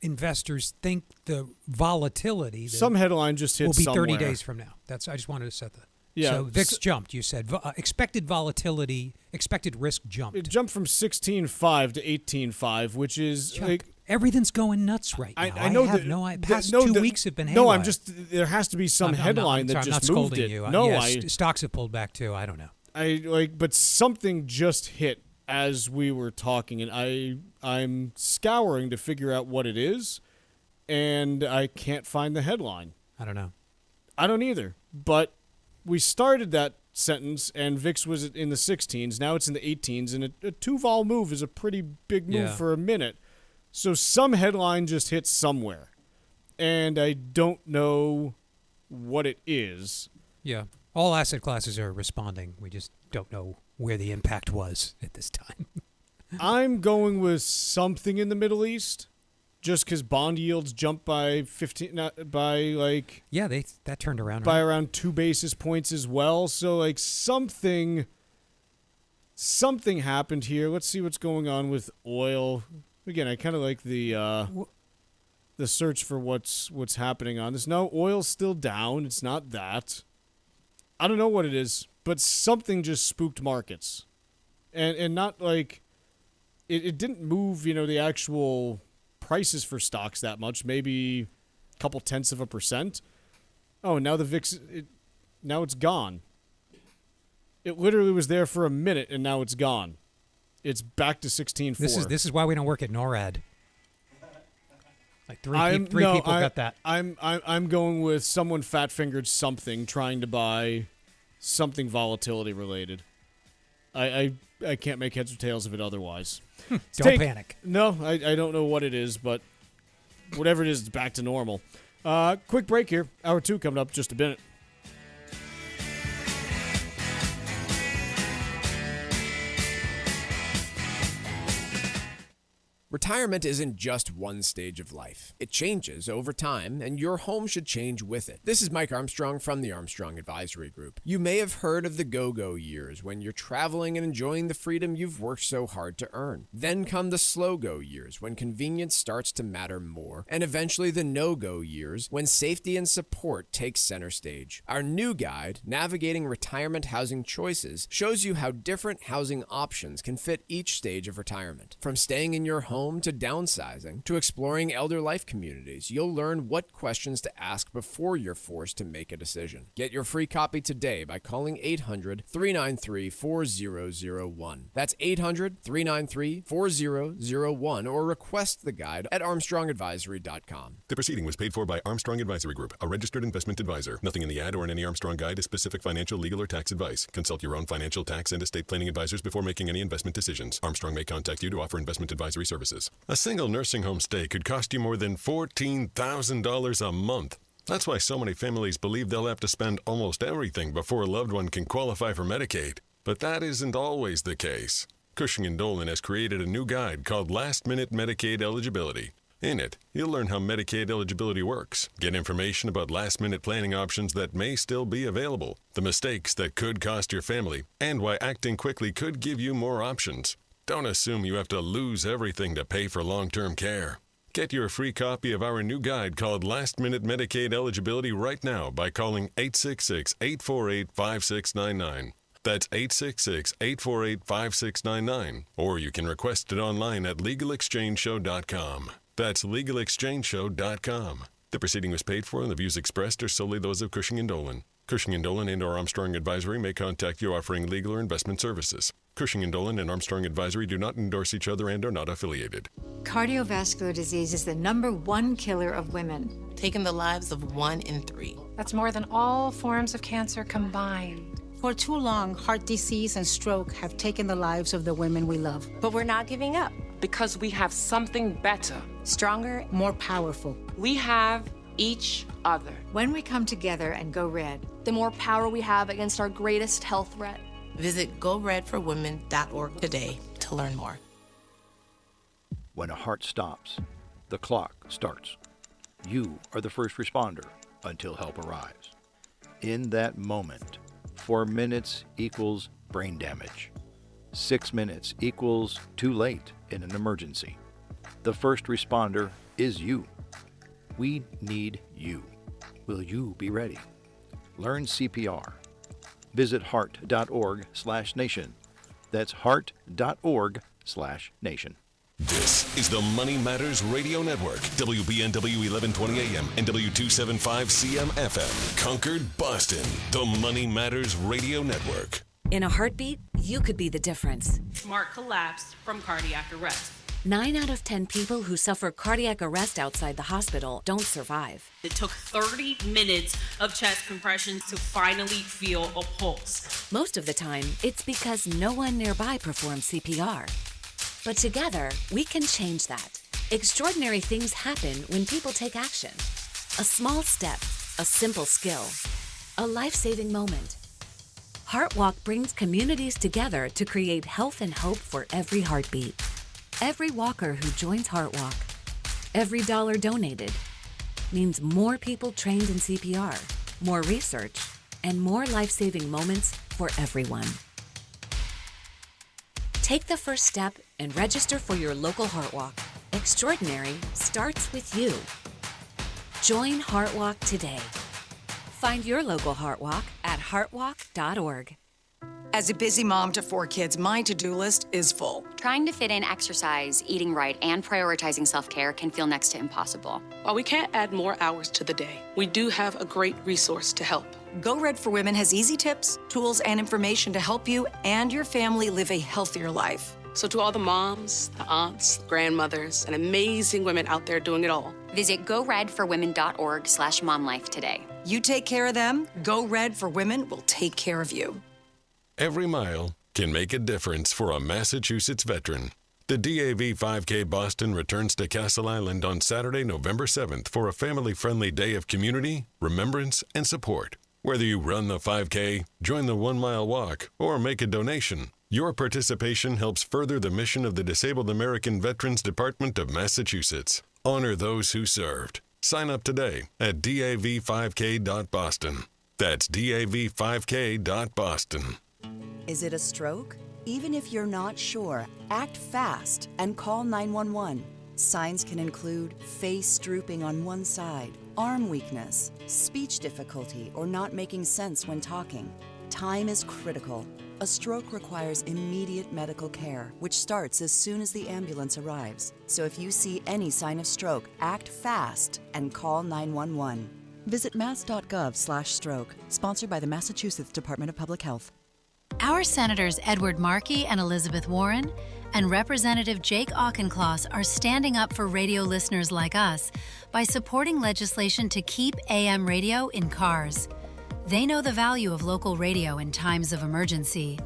investors think the volatility.
Some headline just hit
will be
somewhere.
30 days from now. I just wanted to set that.
Yeah.
So VIX jumped. You said expected volatility, expected risk jumped.
It jumped from 16.5 to 18.5, which is like
everything's going nuts right now.
I know
have
that
no past 2 weeks have been haywire.
No, I'm just there has to be some headline that just moved it.
You.
No,
stocks have pulled back too. I don't know.
But something just hit as we were talking, and I'm scouring to figure out what it is, and I can't find the headline.
I don't know.
I don't either. But we started that sentence, and VIX was in the 16s. Now it's in the 18s, and a 2-vol move is a pretty big move for a minute. So some headline just hit somewhere, and I don't know what it is.
Yeah. All asset classes are responding. We just don't know where the impact was at this time.
I'm going with something in the Middle East, just because bond yields jumped by
that turned around
by around 2 basis points as well. So something happened here. Let's see what's going on with oil. Again, I kind of like the search for what's happening on this. No, oil's still down. It's not that. I don't know what it is, but something just spooked markets. And not like it didn't move, the actual prices for stocks that much, maybe a couple tenths of a percent. Oh, now the VIX, now it's gone. It literally was there for a minute, and now it's gone. It's back to 16.4.
This is why we don't work at NORAD. Like three people got that.
I'm going with someone fat-fingered something trying to buy something volatility related. I can't make heads or tails of it otherwise.
Don't panic.
No, I don't know what it is, but whatever it is, it's back to normal. Quick break here. Hour 2 coming up just a minute.
Retirement isn't just one stage of life. It changes over time, and your home should change with it. This is Mike Armstrong from the Armstrong Advisory Group. You may have heard of the go-go years when you're traveling and enjoying the freedom you've worked so hard to earn. Then come the slow-go years when convenience starts to matter more, and eventually the no-go years when safety and support take center stage. Our new guide, Navigating Retirement Housing Choices, shows you how different housing options can fit each stage of retirement. From staying in your home to downsizing, to exploring elder life communities, you'll learn what questions to ask before you're forced to make a decision. Get your free copy today by calling 800-393-4001. That's 800-393-4001, or request the guide at armstrongadvisory.com.
The proceeding was paid for by Armstrong Advisory Group, a registered investment advisor. Nothing in the ad or in any Armstrong guide is specific financial, legal, or tax advice. Consult your own financial, tax, and estate planning advisors before making any investment decisions. Armstrong may contact you to offer investment advisory services. A single nursing home stay could cost you more than $14,000 a month. That's why so many families believe they'll have to spend almost everything before a loved one can qualify for Medicaid. But that isn't always the case. Cushing & Dolan has created a new guide called Last Minute Medicaid Eligibility. In it, you'll learn how Medicaid eligibility works, get information about last-minute planning options that may still be available, the mistakes that could cost your family, and why acting quickly could give you more options. Don't assume you have to lose everything to pay for long-term care. Get your free copy of our new guide called Last Minute Medicaid Eligibility right now by calling 866-848-5699. That's 866-848-5699. Or you can request it online at legalexchangeshow.com. That's legalexchangeshow.com. The proceeding was paid for, and the views expressed are solely those of Cushing & Dolan. Cushing & Dolan and/or Armstrong Advisory may contact you offering legal or investment services. Cushing & Dolan and Armstrong Advisory do not endorse each other and are not affiliated.
Cardiovascular disease is the #1 killer of women,
taking the lives of 1 in 3.
That's more than all forms of cancer combined.
For too long, heart disease and stroke have taken the lives of the women we love.
But we're not giving up because we have something better,
stronger, more powerful.
We have each other.
When we come together and go red,
the more power we have against our greatest health threat.
Visit goredforwomen.org today to learn more.
When a heart stops, the clock starts. You are the first responder until help arrives. In that moment, 4 minutes equals brain damage. 6 minutes equals too late in an emergency. The first responder is you. We need you. Will you be ready? Learn CPR. Visit heart.org/nation. That's heart.org/nation.
This is the Money Matters Radio Network, WBNW 1120 AM and W275 CM FM, Concord, Boston. The Money Matters Radio Network.
In a heartbeat, you could be the difference.
Marc collapsed from cardiac arrest.
9 out of 10 people who suffer cardiac arrest outside the hospital don't survive.
It took 30 minutes of chest compressions to finally feel a pulse.
Most of the time, it's because no one nearby performs CPR. But together, we can change that. Extraordinary things happen when people take action. A small step, a simple skill, a life-saving moment. HeartWalk brings communities together to create health and hope for every heartbeat. Every walker who joins HeartWalk, every dollar donated, means more people trained in CPR, more research, and more life-saving moments for everyone. Take the first step and register for your local HeartWalk. Extraordinary starts with you. Join HeartWalk today. Find your local HeartWalk at heartwalk.org.
As a busy mom to 4 kids, my to-do list is full.
Trying to fit in exercise, eating right, and prioritizing self-care can feel next to impossible.
While we can't add more hours to the day, we do have a great resource to help.
Go Red for Women has easy tips, tools, and information to help you and your family live a healthier life.
So to all the moms, the aunts, the grandmothers, and amazing women out there doing it all,
visit goredforwomen.org/momlife today.
You take care of them, Go Red for Women will take care of you.
Every mile can make a difference for a Massachusetts veteran. The DAV 5K Boston returns to Castle Island on Saturday, November 7th for a family-friendly day of community, remembrance, and support. Whether you run the 5K, join the 1 mile walk, or make a donation, your participation helps further the mission of the Disabled American Veterans Department of Massachusetts. Honor those who served. Sign up today at dav5k.boston. That's dav5k.boston.
Is it a stroke? Even if you're not sure, act fast and call 911. Signs can include face drooping on one side, arm weakness, speech difficulty, or not making sense when talking. Time is critical. A stroke requires immediate medical care, which starts as soon as the ambulance arrives. So if you see any sign of stroke, act fast and call 911. Visit mass.gov/stroke, sponsored by the Massachusetts Department of Public Health.
Our Senators Edward Markey and Elizabeth Warren and Representative Jake Auchincloss are standing up for radio listeners like us by supporting legislation to keep AM radio in cars. They know the value of local radio in times of emergency.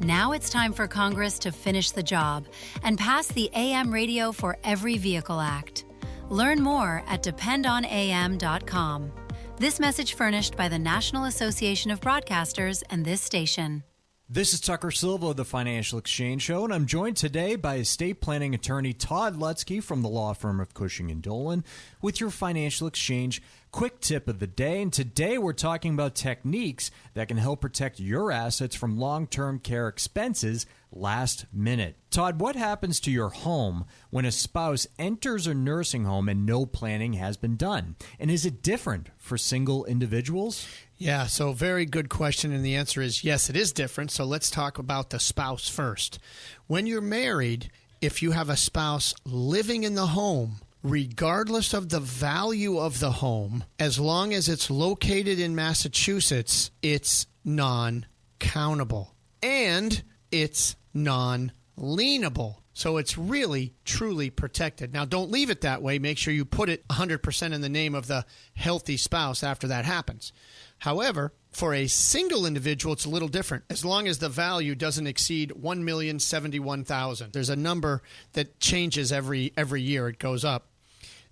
Now it's time for Congress to finish the job and pass the AM Radio for Every Vehicle Act. Learn more at dependonam.com. This message furnished by the National Association of Broadcasters and this station.
This is Tucker Silva of the Financial Exchange Show, and I'm joined today by estate planning attorney Todd Lutzke from the law firm of Cushing & Dolan with your Financial Exchange quick tip of the day. And today we're talking about techniques that can help protect your assets from long-term care expenses last minute. Todd, what happens to your home when a spouse enters a nursing home and no planning has been done? And is it different for single individuals?
Yeah, so very good question, and the answer is yes, it is different. So let's talk about the spouse first. When you're married, if you have a spouse living in the home, regardless of the value of the home, as long as it's located in Massachusetts, it's non-countable. And it's non-lienable. So it's really, truly protected. Now, don't leave it that way. Make sure you put it 100% in the name of the healthy spouse after that happens. However, for a single individual, it's a little different. As long as the value doesn't exceed $1,071,000, there's a number that changes every year. It goes up.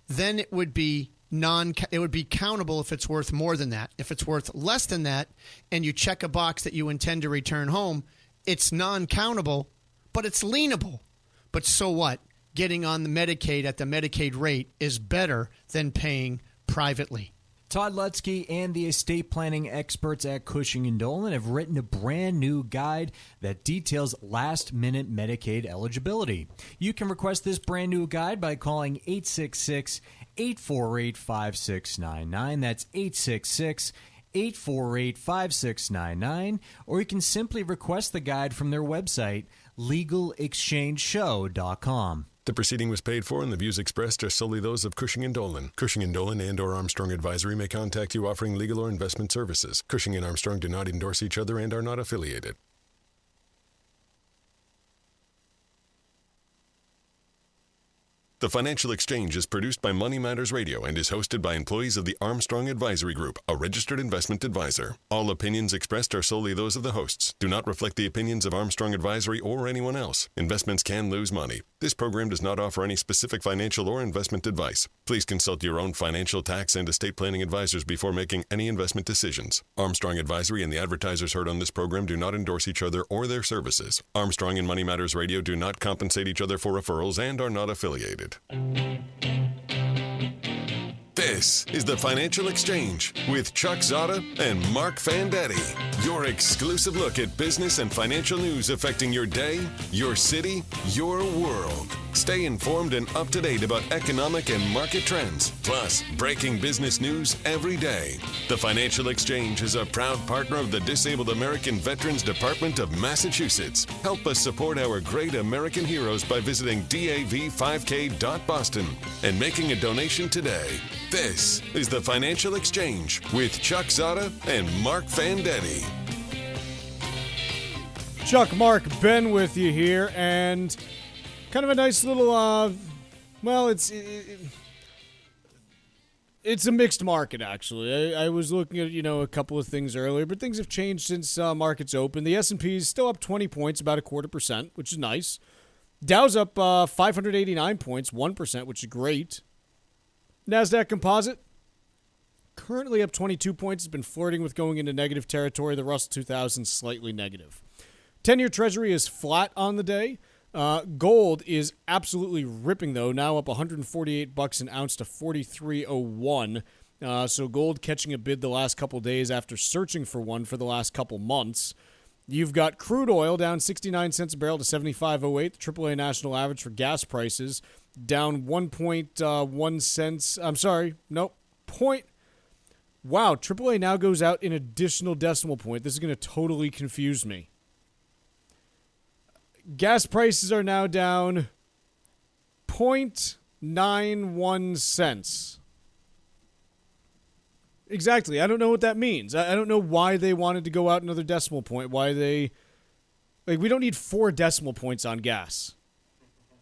Then it would be countable if it's worth more than that. If it's worth less than that, and you check a box that you intend to return home, it's non-countable, but it's lienable. But so what? Getting on the Medicaid at the Medicaid rate is better than paying privately.
Todd Lutzke and the estate planning experts at Cushing & Dolan have written a brand new guide that details last-minute Medicaid eligibility. You can request this brand new guide by calling 866-848-5699. That's 866-848-5699. Or you can simply request the guide from their website, legalexchangeshow.com.
The proceeding was paid for, and the views expressed are solely those of Cushing & Dolan. Cushing & Dolan and/or Armstrong Advisory may contact you offering legal or investment services. Cushing and Armstrong do not endorse each other and are not affiliated. The Financial Exchange is produced by Money Matters Radio and is hosted by employees of the Armstrong Advisory Group, a registered investment advisor. All opinions expressed are solely those of the hosts, do not reflect the opinions of Armstrong Advisory or anyone else. Investments can lose money. This program does not offer any specific financial or investment advice. Please consult your own financial, tax, and estate planning advisors before making any investment decisions. Armstrong Advisory and the advertisers heard on this program do not endorse each other or their services. Armstrong and Money Matters Radio do not compensate each other for referrals and are not affiliated. This is the Financial Exchange with Chuck Zodda and Marc Fandetti. Your exclusive look at business and financial news affecting your day, your city, your world. Stay informed and up to date about economic and market trends, plus breaking business news every day. The Financial Exchange is a proud partner of the Disabled American Veterans Department of Massachusetts. Help us support our great American heroes by visiting dav5k.boston and making a donation today. This is the Financial Exchange with Chuck Zodda and Marc Fandetti.
Chuck, Marc, Ben with you here, and kind of a nice little, it's a mixed market, actually. I was looking at, a couple of things earlier, but things have changed since markets open. The S&P is still up 20 points, about 0.25%, which is nice. Dow's up 589 points, 1%, which is great. NASDAQ Composite, currently up 22 points, has been flirting with going into negative territory. The Russell 2000 slightly negative. 10-year Treasury is flat on the day. Gold is absolutely ripping, though, now up $148 an ounce to $43.01. So gold catching a bid the last couple days after searching for one for the last couple months. You've got crude oil down 69 cents a barrel to 75.08. The AAA national average for gas prices down 1.1 cents. I'm sorry, nope. Wow, AAA now goes out an additional decimal point. This is going to totally confuse me. Gas prices are now down 0.91 cents. Exactly. I don't know what that means. I don't know why they wanted to go out another decimal point. Why they... we don't need 4 decimal points on gas.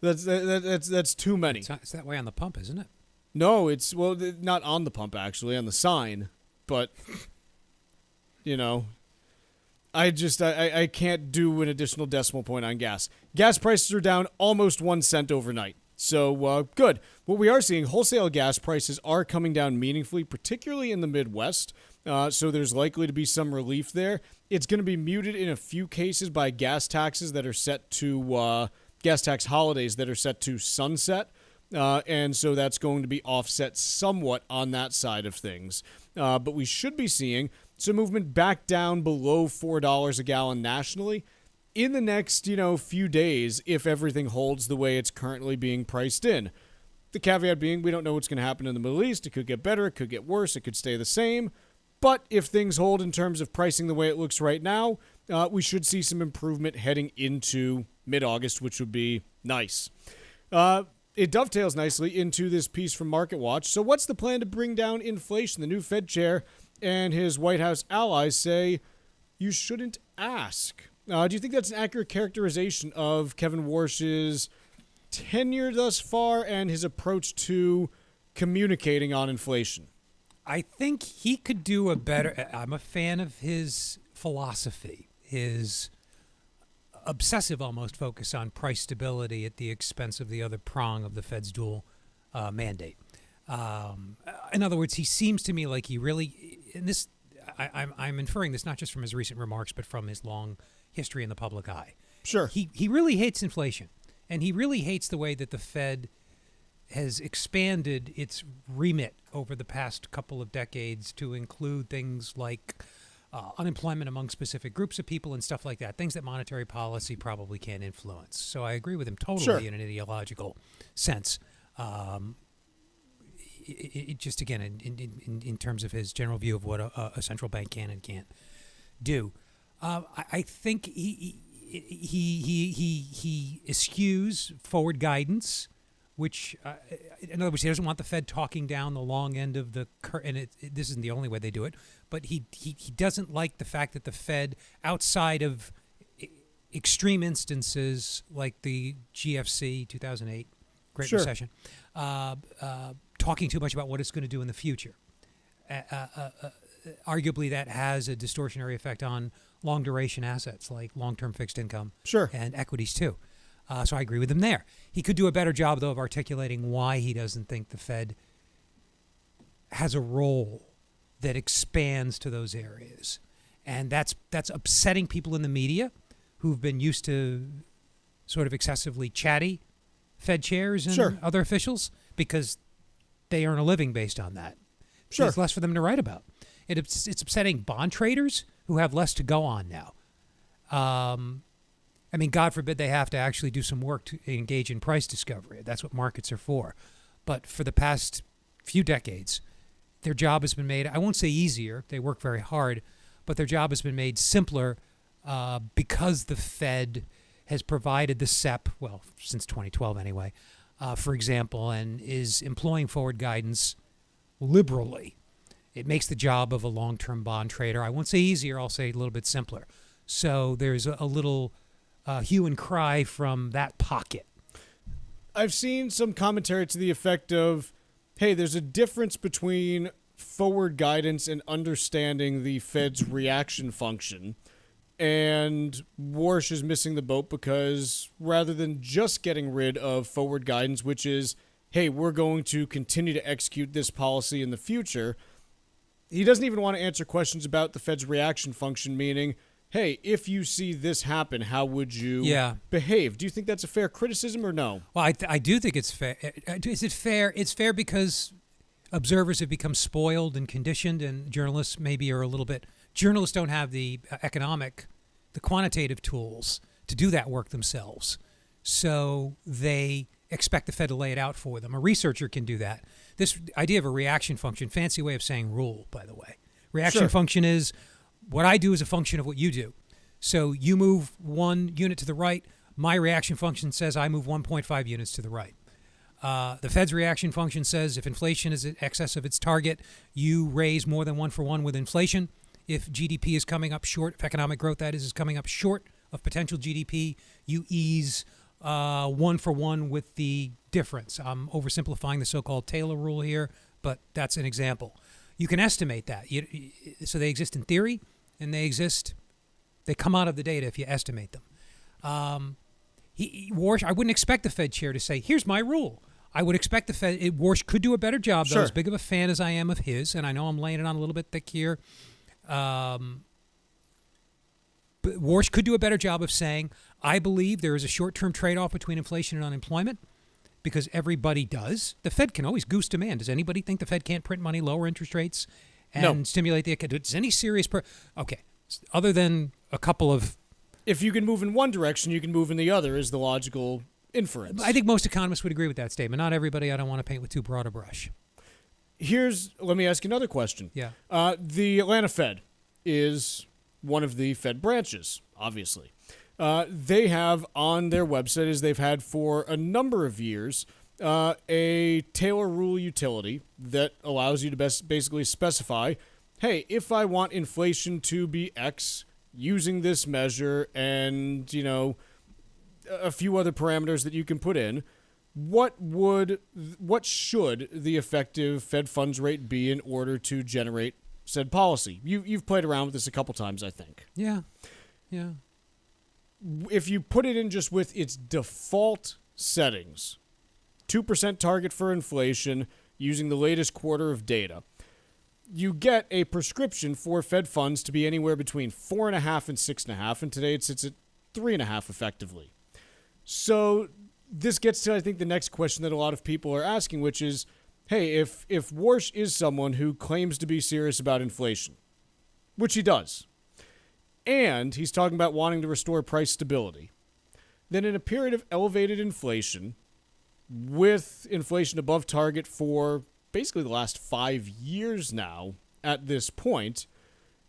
That's too many.
It's that way on the pump, isn't it?
No, it's... Well, not on the pump, actually. On the sign. But, I can't do an additional decimal point on gas. Gas prices are down almost 1 cent overnight. So, good. What we are seeing, wholesale gas prices are coming down meaningfully, particularly in the Midwest. So there's likely to be some relief there. It's going to be muted in a few cases by gas taxes that are set to, gas tax holidays that are set to sunset. And so that's going to be offset somewhat on that side of things. But we should be seeing some movement back down below $4 a gallon nationally in the next, few days if everything holds the way it's currently being priced in. The caveat being we don't know what's going to happen in the Middle East. It could get better. It could get worse. It could stay the same. But if things hold in terms of pricing the way it looks right now, we should see some improvement heading into mid-August, which would be nice. It dovetails nicely into this piece from Market Watch. So what's the plan to bring down inflation? The new Fed chair and his White House allies say you shouldn't ask. Do you think that's an accurate characterization of Kevin Warsh's tenure thus far and his approach to communicating on inflation?
I think he could do a better. I'm a fan of his philosophy, his obsessive almost focus on price stability at the expense of the other prong of the Fed's dual mandate. In other words, he seems to me like he really, and this, I'm inferring this not just from his recent remarks, but from his long history in the public eye.
Sure.
He really hates inflation, and he really hates the way that the Fed has expanded its remit over the past couple of decades to include things like unemployment among specific groups of people and stuff like that, things that monetary policy probably can't influence. So I agree with him totally in an ideological sense. It just, again, in terms of his general view of what a central bank can and can't do. I think he eschews forward guidance, which, in other words, he doesn't want the Fed talking down the long end of the curve, and this isn't the only way they do it, but he doesn't like the fact that the Fed, outside of extreme instances like the GFC, 2008, Great Recession, talking too much about what it's going to do in the future. Arguably, that has a distortionary effect on long-duration assets like long-term fixed income and equities, too. So I agree with him there. He could do a better job, though, of articulating why he doesn't think the Fed has a role that expands to those areas. And that's upsetting people in the media who've been used to sort of excessively chatty Fed chairs and other officials, because they earn a living based on that. There's less for them to write about. It's upsetting bond traders who have less to go on now. I mean, God forbid they have to actually do some work to engage in price discovery. That's what markets are for. But for the past few decades, their job has been made, I won't say easier, they work very hard, but their job has been made simpler because the Fed has provided the SEP, well, since 2012 anyway, for example, and is employing forward guidance liberally. It makes the job of a long-term bond trader, I won't say easier, I'll say a little bit simpler. So there's a little hue and cry from that pocket.
I've seen some commentary to the effect of, hey, there's a difference between forward guidance and understanding the Fed's reaction function. And Warsh is missing the boat because rather than just getting rid of forward guidance, which is, hey, we're going to continue to execute this policy in the future, he doesn't even want to answer questions about the Fed's reaction function, meaning, hey, if you see this happen, how would you behave? Do you think that's a fair criticism or no?
Well, I do think it's fair. Is it fair? It's fair because observers have become spoiled and conditioned, and journalists maybe are a little bit... Journalists don't have the the quantitative tools to do that work themselves. So they expect the Fed to lay it out for them. A researcher can do that. This idea of a reaction function, fancy way of saying rule, by the way. Reaction function is what I do is a function of what you do. So you move 1 unit to the right. My reaction function says I move 1.5 units to the right. The Fed's reaction function says if inflation is in excess of its target, you raise more than 1 for 1 with inflation. If GDP is coming up short, if economic growth, that is coming up short of potential GDP, you ease 1 for 1 with the difference. I'm oversimplifying the so-called Taylor rule here, but that's an example. You can estimate that. So they exist in theory, and they come out of the data if you estimate them. Warsh, I wouldn't expect the Fed chair to say, here's my rule. I would expect the Fed, Warsh could do a better job, though, as big of a fan as I am of his, and I know I'm laying it on a little bit thick here. But Warsh could do a better job of saying, I believe there is a short-term trade-off between inflation and unemployment, because everybody does. The Fed can always goose demand. Does anybody think the Fed can't print money, lower interest rates, and stimulate the economy? Does any serious okay, other than a couple of...
If you can move in one direction, you can move in the other is the logical inference.
I think most economists would agree with that statement. Not everybody. I don't want to paint with too broad a brush.
Let me ask you another question.
Yeah.
The Atlanta Fed is one of the Fed branches, obviously. They have on their website, as they've had for a number of years, a Taylor rule utility that allows you to basically specify, hey, if I want inflation to be X using this measure and, a few other parameters that you can put in, what should the effective Fed funds rate be in order to generate said policy? You've played around with this a couple times, I think.
Yeah.
If you put it in just with its default settings, 2% target for inflation using the latest quarter of data, you get a prescription for Fed funds to be anywhere between 4.5 and 6.5, and today it sits at 3.5 effectively. So this gets to, I think, the next question that a lot of people are asking, which is, hey, if Warsh is someone who claims to be serious about inflation, which he does, and he's talking about wanting to restore price stability, then in a period of elevated inflation, with inflation above target for basically the last 5 years now at this point,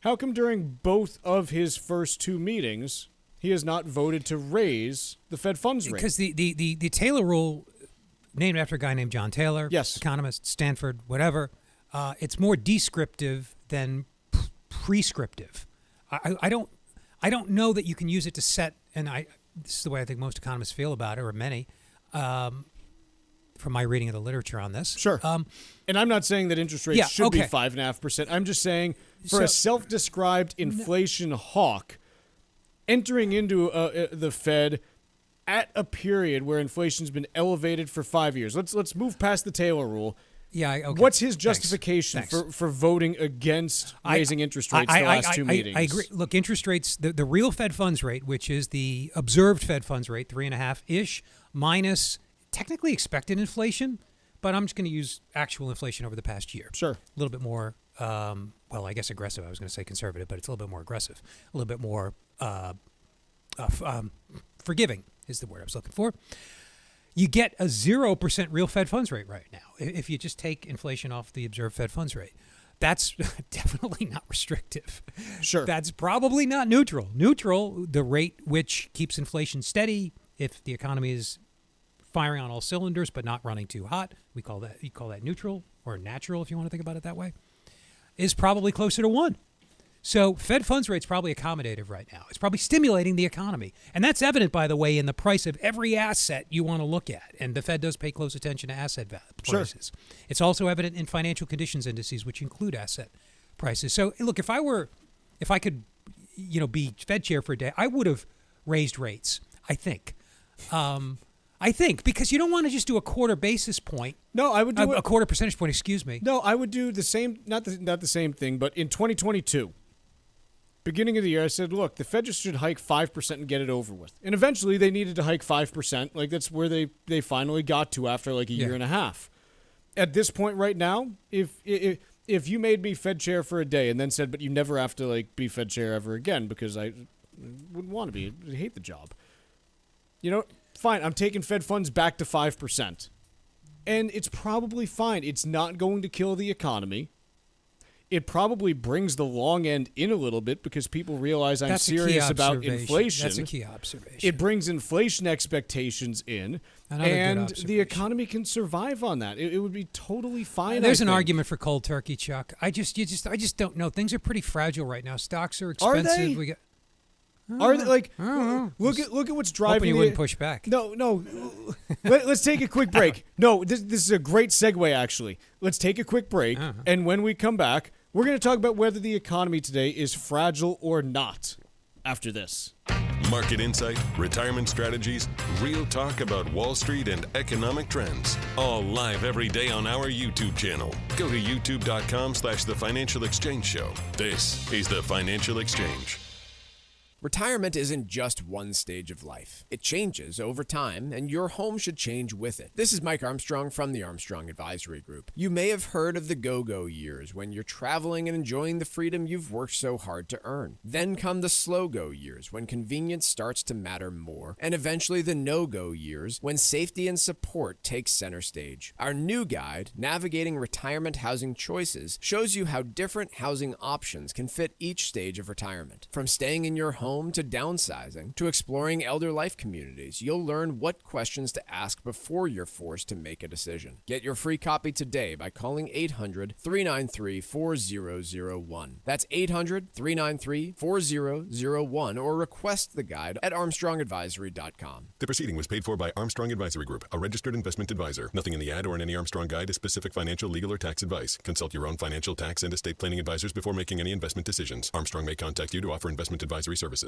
how come during both of his first two meetings he has not voted to raise the Fed funds rate?
Because the Taylor rule, named after a guy named John Taylor,
yes,
economist, Stanford, whatever, it's more descriptive than prescriptive. I don't know that you can use it to set, and this is the way I think most economists feel about it, or many, from my reading of the literature on this.
Sure. And I'm not saying that interest rates should be 5.5%. I'm just saying for a self-described inflation hawk entering into the Fed at a period where inflation's been elevated for 5 years. Let's move past the Taylor rule.
Yeah. Okay.
What's his justification for voting against raising interest rates the last two meetings?
I agree. Look, interest rates, the real Fed funds rate, which is the observed Fed funds rate, 3.5-ish, minus technically expected inflation, but I'm just going to use actual inflation over the past year.
Sure.
A little bit more, well, I guess aggressive. I was going to say conservative, but it's a little bit more aggressive. A little bit more forgiving is the word I was looking for. You get a 0% real Fed funds rate right now if you just take inflation off the observed Fed funds rate. That's definitely not restrictive.
Sure.
That's probably not neutral. Neutral, the rate which keeps inflation steady if the economy is firing on all cylinders but not running too hot. You call that neutral or natural if you want to think about it that way, is probably closer to 1. So Fed funds rate's probably accommodative right now. It's probably stimulating the economy. And that's evident, by the way, in the price of every asset you want to look at. And the Fed does pay close attention to asset prices. Sure. It's also evident in financial conditions indices, which include asset prices. So look, if I could, be Fed chair for a day, I would have raised rates, I think. Because you don't want to just do a quarter basis point.
No, I would do
a quarter percentage point, excuse me.
No, I would do the same, not the same thing, but in 2022, beginning of the year, I said, look, the Fed just should hike 5% and get it over with. And eventually they needed to hike 5%. Like, that's where they finally got to after like a year and a half. At this point right now, if you made me Fed chair for a day and then said, but you never have to like be Fed chair ever again because I wouldn't want to be, I hate the job. Fine, I'm taking Fed funds back to 5%. And it's probably fine. It's not going to kill the economy. It probably brings the long end in a little bit because people realize I'm serious about inflation.
That's a key observation.
It brings inflation expectations in, and the economy can survive on that. It would be totally fine.
There's an argument for cold turkey, Chuck. I just don't know. Things are pretty fragile right now. Stocks are expensive.
Are they? Are they like? Look at what's driving.
Hoping you wouldn't push back.
No. Let's take a quick break. No, this is a great segue. Actually, let's take a quick break, and when we come back, we're going to talk about whether the economy today is fragile or not. After this,
market insight, retirement strategies, real talk about Wall Street and economic trends, all live every day on our YouTube channel. Go to youtube.com/The Financial Exchange Show. This is The Financial Exchange.
Retirement isn't just one stage of life. It changes over time, and your home should change with it. This is Mike Armstrong from the Armstrong Advisory Group. You may have heard of the go-go years when you're traveling and enjoying the freedom you've worked so hard to earn. Then come the slow-go years when convenience starts to matter more, and eventually the no-go years when safety and support take center stage. Our new guide, Navigating Retirement Housing Choices, shows you how different housing options can fit each stage of retirement. From staying in your home home to downsizing to exploring elder life communities, you'll learn what questions to ask before you're forced to make a decision. Get your free copy today by calling 800-393-4001. That's 800-393-4001 or request the guide at armstrongadvisory.com.
The proceeding was paid for by Armstrong Advisory Group, a registered investment advisor. Nothing in the ad or in any Armstrong guide is specific financial, legal, or tax advice. Consult your own financial, tax, and estate planning advisors before making any investment decisions. Armstrong may contact you to offer investment advisory services.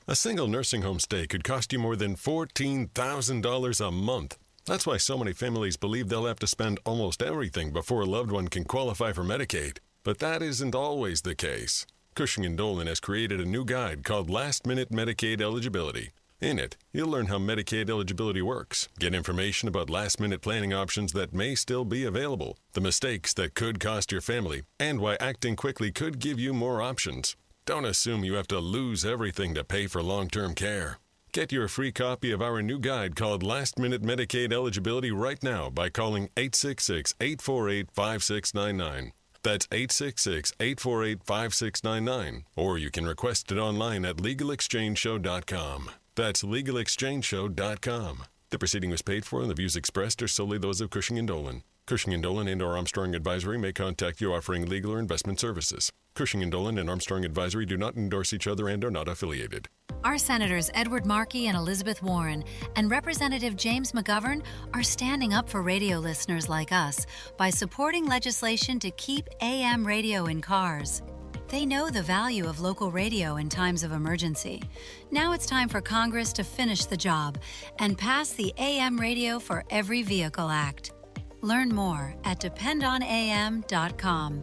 A single nursing home stay could cost you more than $14,000 a month. That's why so many families believe they'll have to spend almost everything before a loved one can qualify for Medicaid. But that isn't always the case. Cushing & Dolan has created a new guide called Last Minute Medicaid Eligibility. In it, you'll learn how Medicaid eligibility works, get information about last-minute planning options that may still be available, the mistakes that could cost your family, and why acting quickly could give you more options. Don't assume you have to lose everything to pay for long-term care. Get your free copy of our new guide called Last Minute Medicaid Eligibility right now by calling 866-848-5699. That's 866-848-5699. Or you can request it online at legalexchangeshow.com. That's legalexchangeshow.com. The proceeding was paid for and the views expressed are solely those of Cushing & Dolan. Cushing & Dolan and or Armstrong Advisory may contact you offering legal or investment services. Cushing & Dolan and Armstrong Advisory do not endorse each other and are not affiliated.
Our Senators Edward Markey and Elizabeth Warren and Representative James McGovern are standing up for radio listeners like us by supporting legislation to keep AM radio in cars. They know the value of local radio in times of emergency. Now it's time for Congress to finish the job and pass the AM Radio for Every Vehicle Act. Learn more at dependonam.com.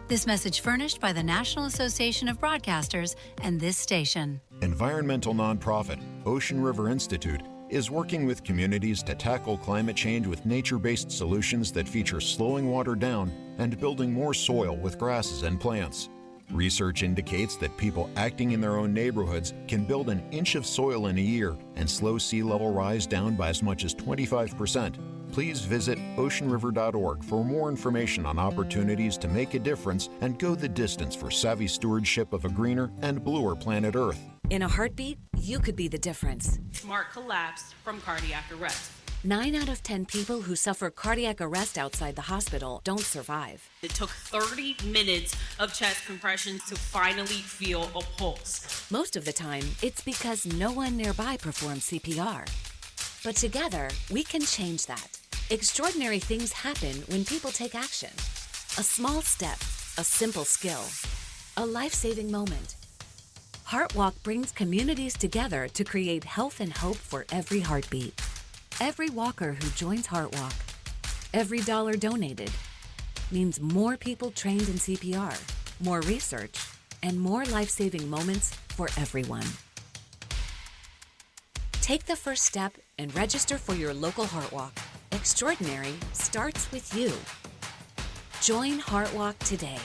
This message furnished by the National Association of Broadcasters and this station.
Environmental nonprofit Ocean River Institute is working with communities to tackle climate change with nature-based solutions that feature slowing water down and building more soil with grasses and plants. Research indicates that people acting in their own neighborhoods can build an inch of soil in a year and slow sea level rise down by as much as 25%. Please visit oceanriver.org for more information on opportunities to make a difference and go the distance for savvy stewardship of a greener and bluer planet Earth.
In a heartbeat, you could be the difference.
Marc collapsed from cardiac arrest.
9 out of 10 people who suffer cardiac arrest outside the hospital don't survive.
It took 30 minutes of chest compressions to finally feel a pulse.
Most of the time, it's because no one nearby performs CPR. But together, we can change that. Extraordinary things happen when people take action. A small step, a simple skill, a life-saving moment. HeartWalk brings communities together to create health and hope for every heartbeat. Every walker who joins HeartWalk, every dollar donated, means more people trained in CPR, more research, and more life-saving moments for everyone. Take the first step and register for your local HeartWalk. Extraordinary starts with you. Join HeartWalk today.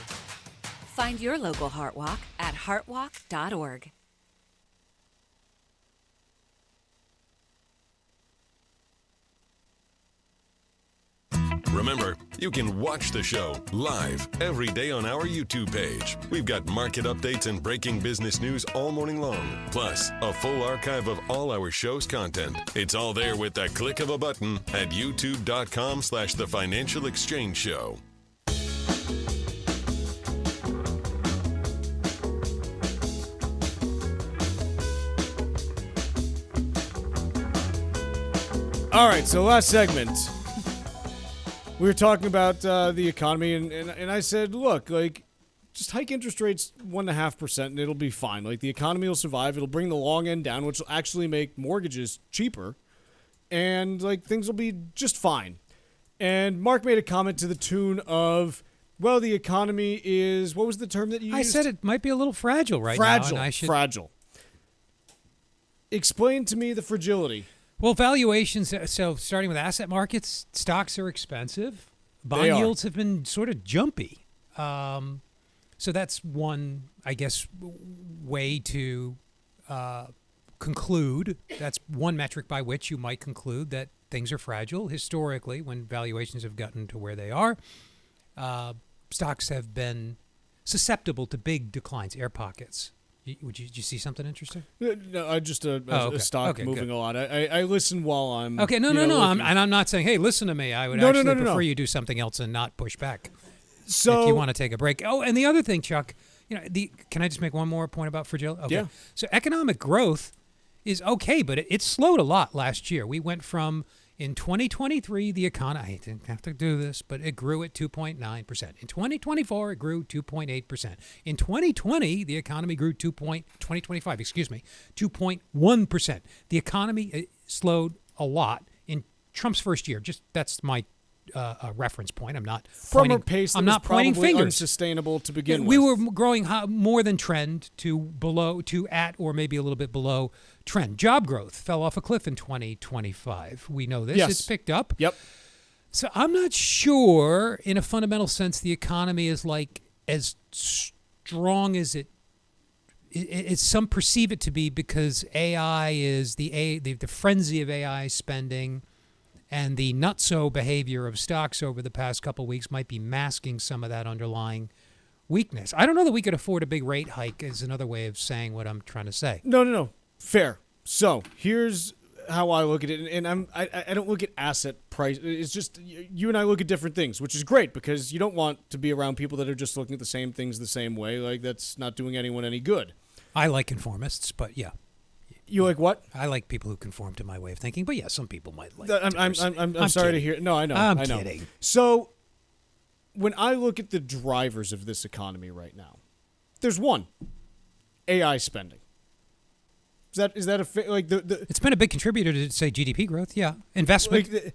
Find your local HeartWalk at heartwalk.org.
Remember, you can watch the show live every day on our YouTube page. We've got market updates and breaking business news all morning long, plus a full archive of all our show's content. It's all there with the click of a button at youtube.com/The Financial Exchange Show.
All right, so last segment. We were talking about the economy, and I said, look, like, just hike interest rates 1.5%, and it'll be fine. Like, the economy will survive. It'll bring the long end down, which will actually make mortgages cheaper, and, like, things will be just fine. And Marc made a comment to the tune of, well, the economy is, what was the term that you used?
I said it might be a little fragile right now.
Fragile. Explain to me the fragility.
Well, valuations, so starting with asset markets, stocks are expensive. Bond yields have been sort of jumpy. So that's one, I guess, way to conclude. That's one metric by which you might conclude that things are fragile. Historically, when valuations have gotten to where they are, stocks have been susceptible to big declines, air pockets. Did you see something interesting?
No, just a
okay.
stock
Okay,
moving
good.
a lot. I listen while I'm
Okay, no. I'm not saying, hey, listen to me. I would actually prefer you do something else and not push back.
So
if you want to take a break. Oh, and the other thing, Chuck, can I just make one more point about fragility? Okay.
Yeah.
So economic growth is okay, but it slowed a lot last year. We went from, in 2023, the economy, I didn't have to do this, but it grew at 2.9%. In 2024, it grew 2.8%. In 2020, the economy grew 2.1%. The economy slowed a lot in Trump's first year. That's my reference point. I'm not
from
pointing,
a pace that
I'm
was
not pointing
probably
fingers.
unsustainable to begin with.
We were growing more than trend to at or maybe a little bit below trend. Job growth fell off a cliff in 2025. We know this.
Yes.
It's picked up.
Yep.
So I'm not sure, in a fundamental sense, the economy is like as strong as it's some perceive it to be, because AI is the frenzy of AI spending. And the nutso behavior of stocks over the past couple of weeks might be masking some of that underlying weakness. I don't know that we could afford a big rate hike, is another way of saying what I'm trying to say.
No. Fair. So here's how I look at it, and I don't look at asset price. It's just you and I look at different things, which is great, because you don't want to be around people that are just looking at the same things the same way. Like, that's not doing anyone any good.
I like conformists, but yeah.
You like what?
I like people who conform to my way of thinking, but yeah, some people might like.
I'm sorry to hear. No, I know.
I'm
I know.
kidding.
So, when I look at the drivers of this economy right now, there's one: AI spending. Is that
It's been a big contributor to, say, GDP growth. Yeah, investment.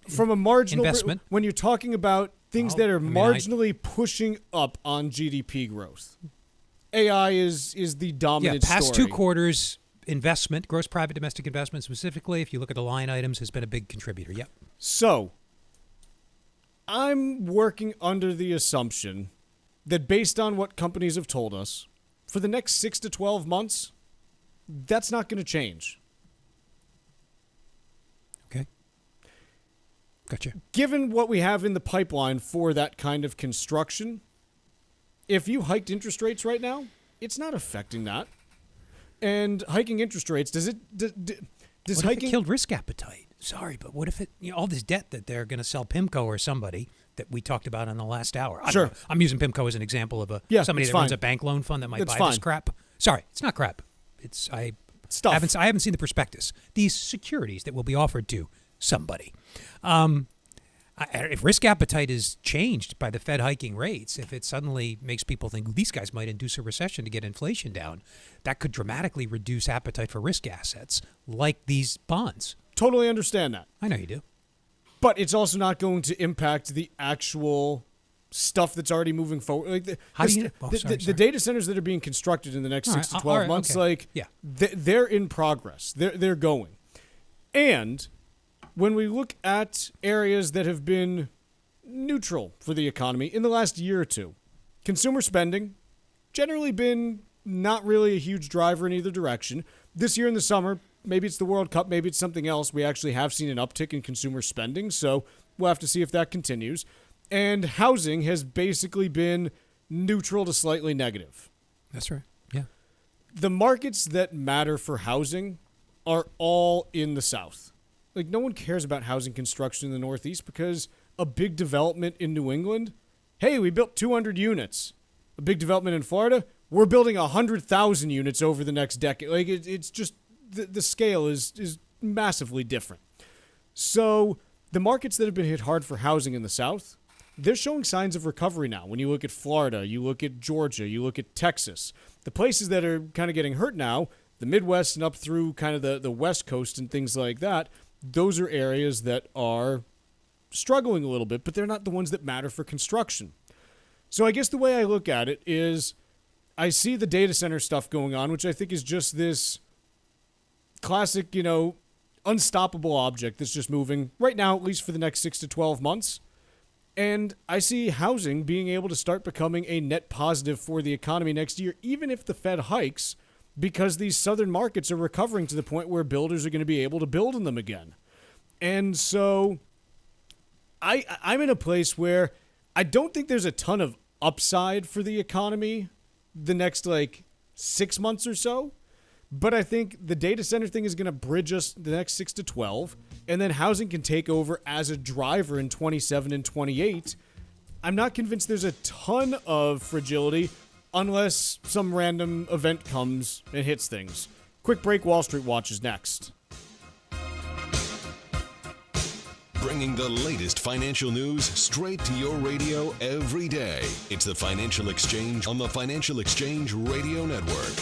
From a marginal
investment.
When you're talking about things that are marginally pushing up on GDP growth, AI is the dominant.
Yeah, past
story.
2 quarters. Investment, gross private domestic investment specifically, if you look at the line items, has been a big contributor. Yep.
So, I'm working under the assumption that, based on what companies have told us, for the next 6 to 12 months, that's not going to change.
Okay. Gotcha.
Given what we have in the pipeline for that kind of construction, if you hiked interest rates right now, it's not affecting that. And hiking interest rates, does
what
hiking
if it killed risk appetite? Sorry, but what if it, all this debt that they're going to sell PIMCO or somebody that we talked about in the last hour?
Sure.
I'm using PIMCO as an example of somebody that runs a bank loan fund that might buy this crap. Sorry, it's not crap. I haven't seen the prospectus. These securities that will be offered to somebody. If risk appetite is changed by the Fed hiking rates, if it suddenly makes people think these guys might induce a recession to get inflation down, that could dramatically reduce appetite for risk assets like these bonds.
Totally understand that.
I know you do.
But it's also not going to impact the actual stuff that's already moving forward. Like the data centers that are being constructed in the next 6 to 12 months, they're in progress. They're going. And when we look at areas that have been neutral for the economy in the last year or two, consumer spending generally been not really a huge driver in either direction. This year in the summer, maybe it's the World Cup, maybe it's something else, we actually have seen an uptick in consumer spending, so we'll have to see if that continues. And housing has basically been neutral to slightly negative.
That's right, yeah.
The markets that matter for housing are all in the South. Like, no one cares about housing construction in the Northeast because a big development in New England, hey, we built 200 units. A big development in Florida, we're building 100,000 units over the next decade. Like, it's just, the scale is massively different. So the markets that have been hit hard for housing in the South, they're showing signs of recovery now. When you look at Florida, you look at Georgia, you look at Texas. The places that are kind of getting hurt now, the Midwest and up through kind of the West Coast and things like that, those are areas that are struggling a little bit, but they're not the ones that matter for construction. So I guess the way I look at it is I see the data center stuff going on, which I think is just this classic, unstoppable object that's just moving right now, at least for the next 6 to 12 months. And I see housing being able to start becoming a net positive for the economy next year, even if the Fed hikes, because these southern markets are recovering to the point where builders are going to be able to build in them again. And so I'm in a place where I don't think there's a ton of upside for the economy the next 6 months or so. But I think the data center thing is going to bridge us the next 6 to 12, and then housing can take over as a driver in 27 and 28. I'm not convinced there's a ton of fragility unless some random event comes and hits things. Quick break, Wall Street Watch is next.
Bringing the latest financial news straight to your radio every day. It's the Financial Exchange on the Financial Exchange Radio Network.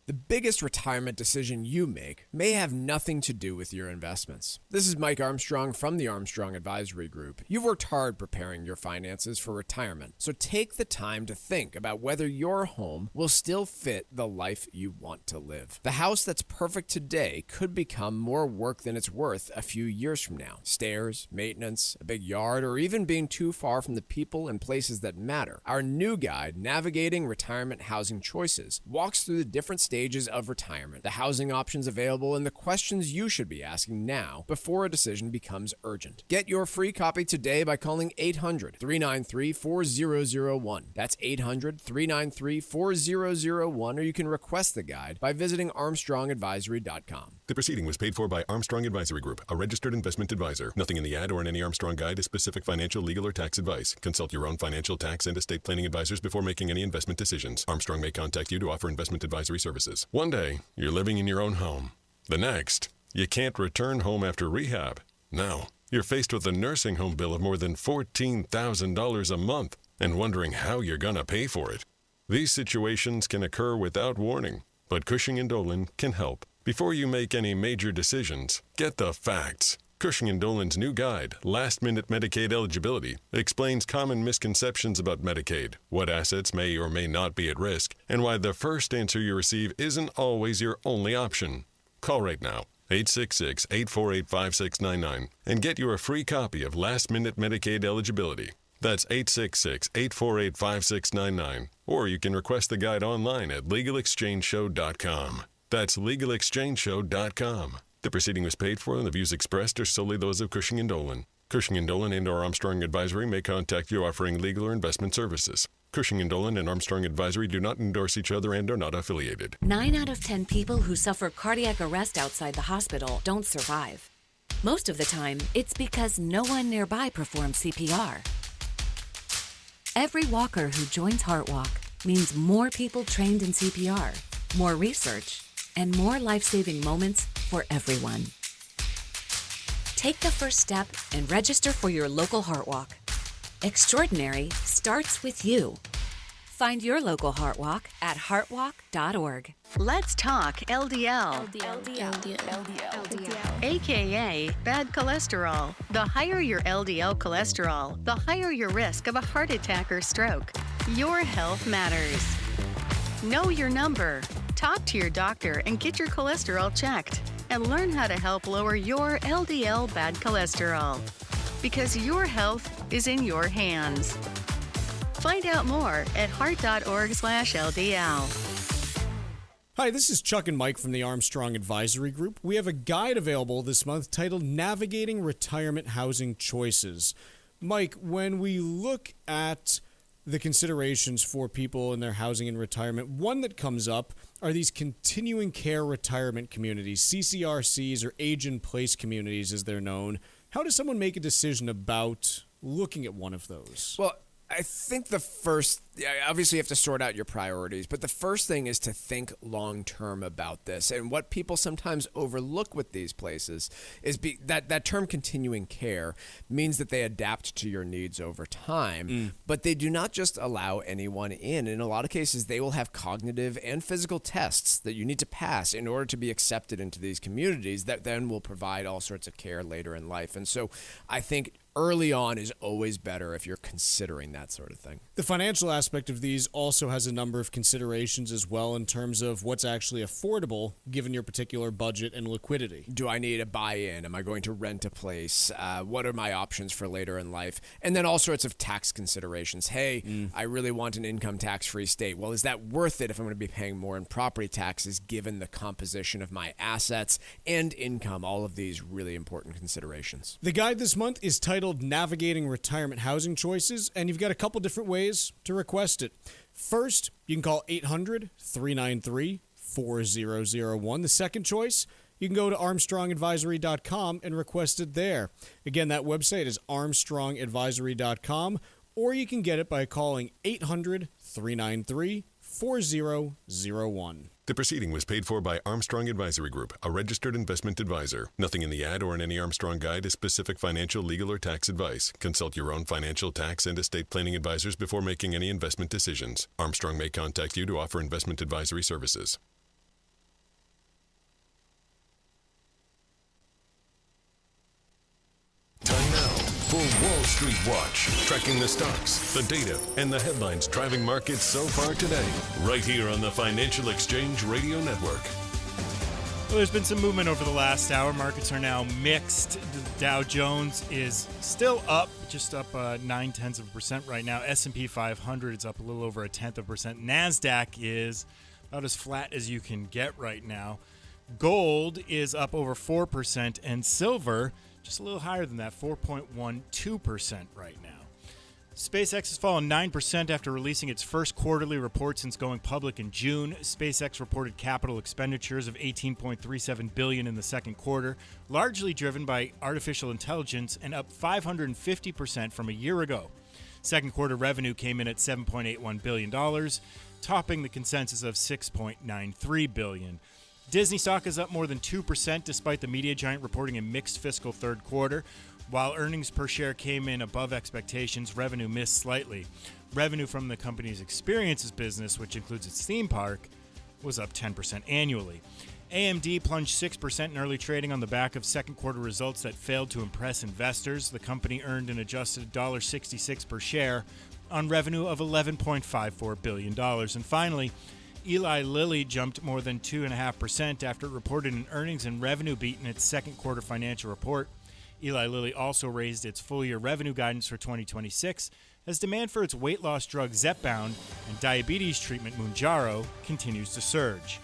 The biggest retirement decision you make may have nothing to do with your investments. This is Mike Armstrong from the Armstrong Advisory Group. You've worked hard preparing your finances for retirement, so take the time to think about whether your home will still fit the life you want to live. The house that's perfect today could become more work than it's worth a few years from now. Stairs, maintenance, a big yard, or even being too far from the people and places that matter. Our new guide, Navigating Retirement Housing Choices, walks through the different stages of retirement, the housing options available, and the questions you should be asking now before a decision becomes urgent. Get your free copy today by calling 800-393-4001. That's 800-393-4001, or you can request the guide by visiting armstrongadvisory.com.
The proceeding was paid for by Armstrong Advisory Group, a registered investment advisor. Nothing in the ad or in any Armstrong guide is specific financial, legal, or tax advice. Consult your own financial, tax, and estate planning advisors before making any investment decisions. Armstrong may contact you to offer investment advisory services. One day, you're living in your own home. The next, you can't return home after rehab. Now, you're faced with a nursing home bill of more than $14,000 a month and wondering how you're going to pay for it. These situations can occur without warning, but Cushing & Dolan can help. Before you make any major decisions, get the facts. Cushing & Dolan's new guide, Last Minute Medicaid Eligibility, explains common misconceptions about Medicaid, what assets may or may not be at risk, and why the first answer you receive isn't always your only option. Call right now, 866-848-5699, and get your free copy of Last Minute Medicaid Eligibility. That's 866-848-5699, or you can request the guide online at legalexchangeshow.com. That's legalexchangeshow.com. The proceeding was paid for, and the views expressed are solely those of Cushing & Dolan. Cushing & Dolan and/or Armstrong Advisory may contact you offering legal or investment services. Cushing & Dolan and Armstrong Advisory do not endorse each other and are not affiliated.
9 out of 10 people who suffer cardiac arrest outside the hospital don't survive. Most of the time, it's because no one nearby performs CPR. Every walker who joins HeartWalk means more people trained in CPR, more research, and more life-saving moments for everyone. Take the first step and register for your local HeartWalk. Extraordinary starts with you. Find your local HeartWalk at heartwalk.org.
Let's talk LDL. AKA bad cholesterol. The higher your LDL cholesterol, the higher your risk of a heart attack or stroke. Your health matters. Know your number. Talk to your doctor and get your cholesterol checked. And learn how to help lower your LDL bad cholesterol. Because your health is in your hands. Find out more at heart.org/LDL.
Hi, this is Chuck and Mike from the Armstrong Advisory Group. We have a guide available this month titled Navigating Retirement Housing Choices. Mike, when we look at the considerations for people in their housing and retirement, one that comes up are these continuing care retirement communities, CCRCs, or age-in-place communities as they're known. How does someone make a decision about looking at one of those?
Well, I think obviously you have to sort out your priorities, but the first thing is to think long-term about this. And what people sometimes overlook with these places is that term continuing care means that they adapt to your needs over time, but they do not just allow anyone in. In a lot of cases, they will have cognitive and physical tests that you need to pass in order to be accepted into these communities that then will provide all sorts of care later in life. And so I think early on is always better if you're considering that sort of thing.
The financial aspect of these also has a number of considerations as well in terms of what's actually affordable given your particular budget and liquidity.
Do I need a buy-in? Am I going to rent a place? What are my options for later in life? And then all sorts of tax considerations. Hey, I really want an income tax-free state. Well, is that worth it if I'm going to be paying more in property taxes given the composition of my assets and income? All of these really important considerations.
The guide this month is titled Navigating Retirement Housing Choices, and you've got a couple different ways to request request it. First, you can call 800-393-4001. The second choice, you can go to armstrongadvisory.com and request it there. Again, that website is armstrongadvisory.com, or you can get it by calling 800-393-4001.
The proceeding was paid for by Armstrong Advisory Group, a registered investment advisor. Nothing in the ad or in any Armstrong guide is specific financial, legal, or tax advice. Consult your own financial, tax, and estate planning advisors before making any investment decisions. Armstrong may contact you to offer investment advisory services. Time now for Wall Street Watch, tracking the stocks, the data, and the headlines driving markets so far today, right here on the Financial Exchange Radio Network.
Well, there's been some movement over the last hour. Markets are now mixed. The Dow Jones is still up, just up 0.9% right now. S&P 500 is up a little over 0.1%. NASDAQ is about as flat as you can get right now. Gold is up over 4%, and silver just a little higher than that, 4.12% right now. SpaceX has fallen 9% after releasing its first quarterly report since going public in June. SpaceX reported capital expenditures of $18.37 billion in the second quarter, largely driven by artificial intelligence, and up 550% from a year ago. Second quarter revenue came in at $7.81 billion, topping the consensus of $6.93 billion. Disney stock is up more than 2% despite the media giant reporting a mixed fiscal third quarter. While earnings per share came in above expectations, revenue missed slightly. Revenue from the company's experiences business, which includes its theme park, was up 10% annually. AMD plunged 6% in early trading on the back of second quarter results that failed to impress investors. The company earned an adjusted $1.66 per share on revenue of $11.54 billion. And finally, Eli Lilly jumped more than 2.5% after it reported an earnings and revenue beat in its second quarter financial report. Eli Lilly also raised its full-year revenue guidance for 2026 as demand for its weight loss drug Zepbound and diabetes treatment Mounjaro continues to surge.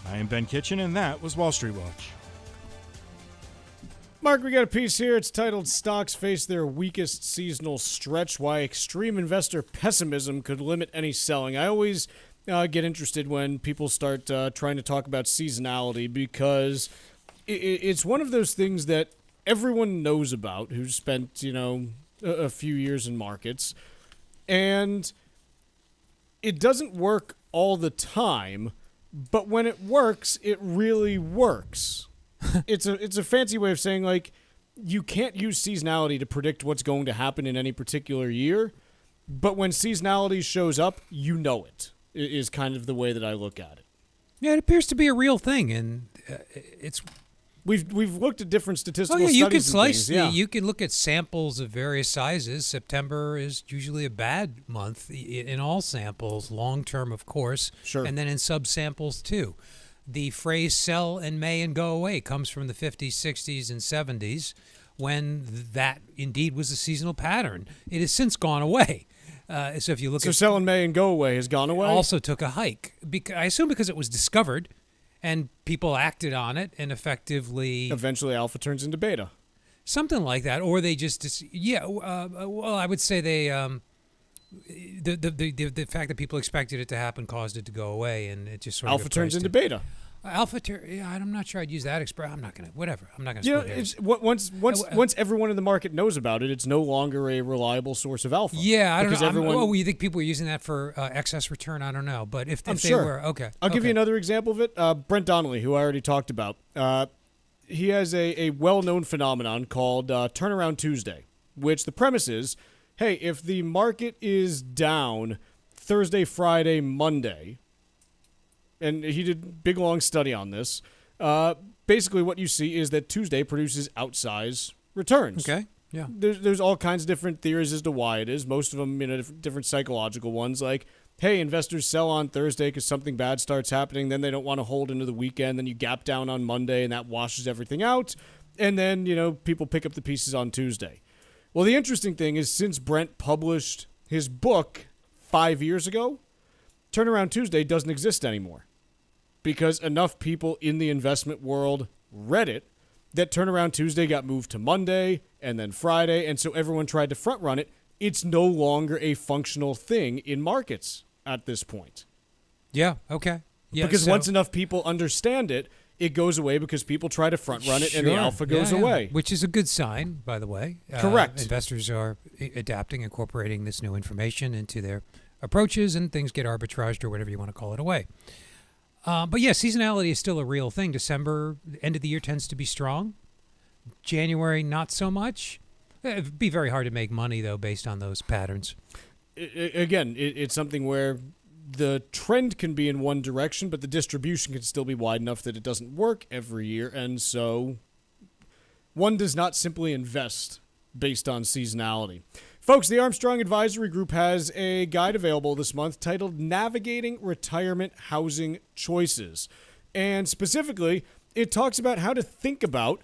I am Ben Kitchen, and that was Wall Street Watch.
Mark, we got a piece here. It's titled Stocks Face Their Weakest Seasonal Stretch, Why Extreme Investor Pessimism Could Limit Any Selling. I always get interested when people start trying to talk about seasonality because it's one of those things that everyone knows about who's spent, a few years in markets. And it doesn't work all the time, but when it works, it really works. It's a fancy way of saying, like, you can't use seasonality to predict what's going to happen in any particular year, but when seasonality shows up, you know it. Is kind of the way that I look at it.
Yeah, it appears to be a real thing, and it's.
We've looked at different statistical
you
studies.
Can slice.
And things,
You can look at samples of various sizes. September is usually a bad month in all samples, long term, of course.
Sure.
And then in subsamples too. The phrase "sell in May and go away" comes from the 50s, 60s, and 70s, when that indeed was a seasonal pattern. It has since gone away. So if you look at
sell in May and go away has gone away.
Also took a hike. I assume because it was discovered, and people acted on it, and effectively
eventually alpha turns into beta,
something like that, or they just well, I would say they the fact that people expected it to happen caused it to go away, and it just sort of
alpha turns into beta.
I'm not sure I'd use that expression. I'm not gonna. Whatever. I'm not gonna.
It's once everyone in the market knows about it, it's no longer a reliable source of alpha.
Yeah, I don't know. You think people were using that for excess return? I don't know, but if they were, okay.
I'll give you another example of it. Brent Donnelly, who I already talked about, he has a well-known phenomenon called Turnaround Tuesday, which the premise is, hey, if the market is down Thursday, Friday, Monday. And he did a big, long study on this. Basically, what you see is that Tuesday produces outsized returns.
Okay, yeah.
There's all kinds of different theories as to why it is. Most of them, different psychological ones. Like, hey, investors sell on Thursday because something bad starts happening. Then they don't want to hold into the weekend. Then you gap down on Monday, and that washes everything out. And then, people pick up the pieces on Tuesday. Well, the interesting thing is since Brent published his book 5 years ago, Turnaround Tuesday doesn't exist anymore. Because enough people in the investment world read it that Turnaround Tuesday got moved to Monday and then Friday, and so everyone tried to front run it. it's no longer a functional thing in markets at this point.
Yeah, okay. Yeah,
because once enough people understand it, it goes away because people try to front run it and the alpha goes away.
Which is a good sign, by the way.
Correct.
Investors are adapting, incorporating this new information into their approaches, and things get arbitraged or whatever you want to call it away. But yeah, seasonality is still a real thing. December, end of the year, tends to be strong. January, not so much. It'd be very hard to make money, though, based on those patterns.
It's something where the trend can be in one direction, but the distribution can still be wide enough that it doesn't work every year. And so one does not simply invest based on seasonality. Folks, the Armstrong Advisory Group has a guide available this month titled Navigating Retirement Housing Choices. And specifically, it talks about how to think about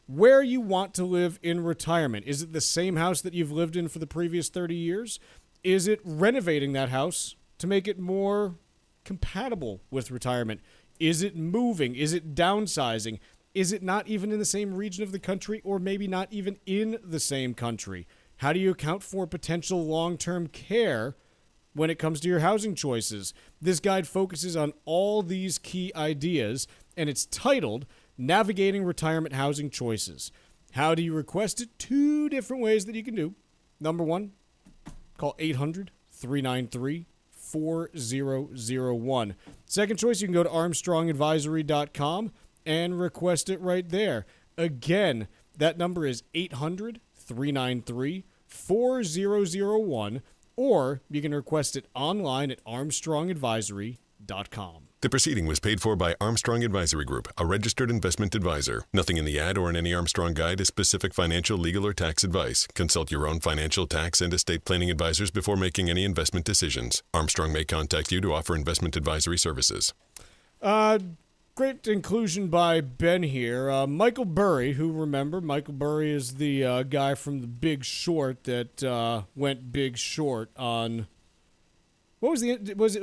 where you want to live in retirement. Is it the same house that you've lived in for the previous 30 years? Is it renovating that house to make it more compatible with retirement? Is it moving? Is it downsizing? Is it not even in the same region of the country, or maybe not even in the same country? How do you account for potential long-term care when it comes to your housing choices? This guide focuses on all these key ideas, and it's titled Navigating Retirement Housing Choices. How do you request it? 2 different ways that you can do. Number 1, call 800-393-4001. Second choice, you can go to armstrongadvisory.com and request it right there. Again, that number is 800-393-4001, or you can request it online at armstrongadvisory.com.
The proceeding was paid for by Armstrong Advisory Group, a registered investment advisor. Nothing in the ad or in any Armstrong guide is specific financial, legal, or tax advice. Consult your own financial, tax, and estate planning advisors before making any investment decisions. Armstrong may contact you to offer investment advisory services.
Great inclusion by Ben here. Michael Burry, who remember, Michael Burry is the guy from The Big Short that went big short on. What was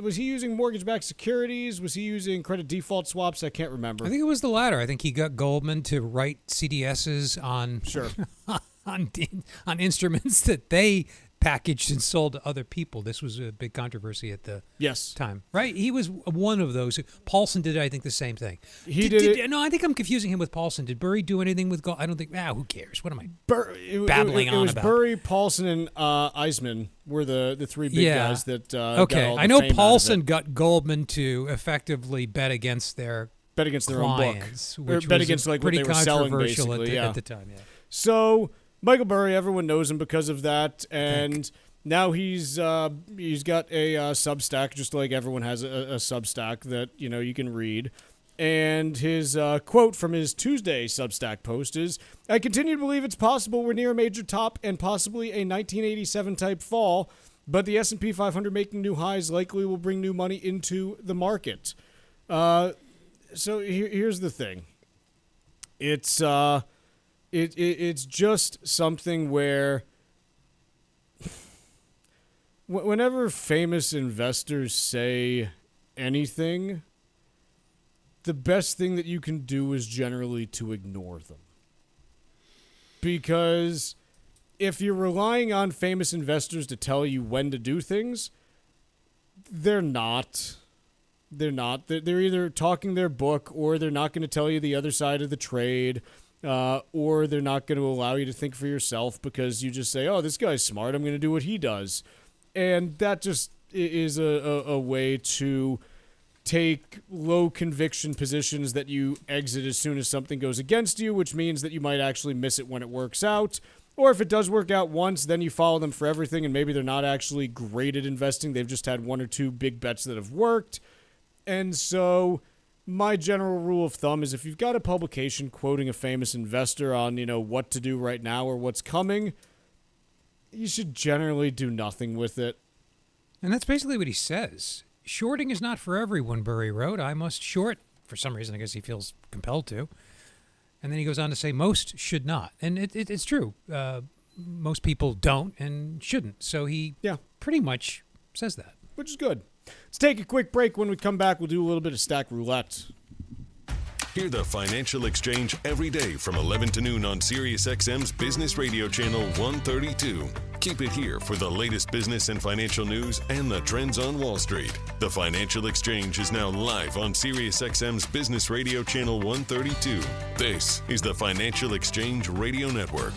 was he using mortgage-backed securities? Was he using credit default swaps? I can't remember.
I think it was the latter. I think he got Goldman to write CDSs on on instruments that they packaged and sold to other people. This was a big controversy at the time, right? He was one of those. Paulson did, I think, the same thing.
He did it.
No, I think I'm confusing him with Paulson. Did Burry do anything with gold? I don't think. Who cares? What am I babbling on about?
It was Burry, Paulson, and Eisman were the 3 big guys that got all the
I know
fame
Paulson
out of it.
got Goldman to effectively bet against their
own
clients,
book,
which
or bet
was
against like what
pretty
they were selling,
controversial
basically.
at the time. Yeah.
So Michael Burry, everyone knows him because of that, and now he's got a Substack, just like everyone has a Substack that you can read. And his quote from his Tuesday Substack post is, "I continue to believe it's possible we're near a major top and possibly a 1987 type fall, but the S&P 500 making new highs likely will bring new money into the market." So here's the thing. It's it's just something where whenever famous investors say anything, the best thing that you can do is generally to ignore them. Because if you're relying on famous investors to tell you when to do things, they're not. They're not. They're either talking their book, or they're not going to tell you the other side of the trade, or they're not going to allow you to think for yourself because you just say, oh, this guy's smart, I'm going to do what he does. And that just is a way to take low conviction positions that you exit as soon as something goes against you, which means that you might actually miss it when it works out. Or if it does work out once, then you follow them for everything, and maybe they're not actually great at investing. They've just had 1 or 2 big bets that have worked. And so my general rule of thumb is if you've got a publication quoting a famous investor on, what to do right now or what's coming, you should generally do nothing with it.
And that's basically what he says. Shorting is not for everyone, Burry wrote. I must short. For some reason, I guess he feels compelled to. And then he goes on to say most should not. And it's true. Most people don't and shouldn't. So he pretty much says that.
Which is good. Let's take a quick break. When we come back, we'll do a little bit of stack roulette.
Hear the Financial Exchange every day from 11 to noon on SiriusXM's Business Radio Channel 132. Keep it here for the latest business and financial news and the trends on Wall Street. The Financial Exchange is now live on SiriusXM's Business Radio Channel 132. This is the Financial Exchange Radio Network.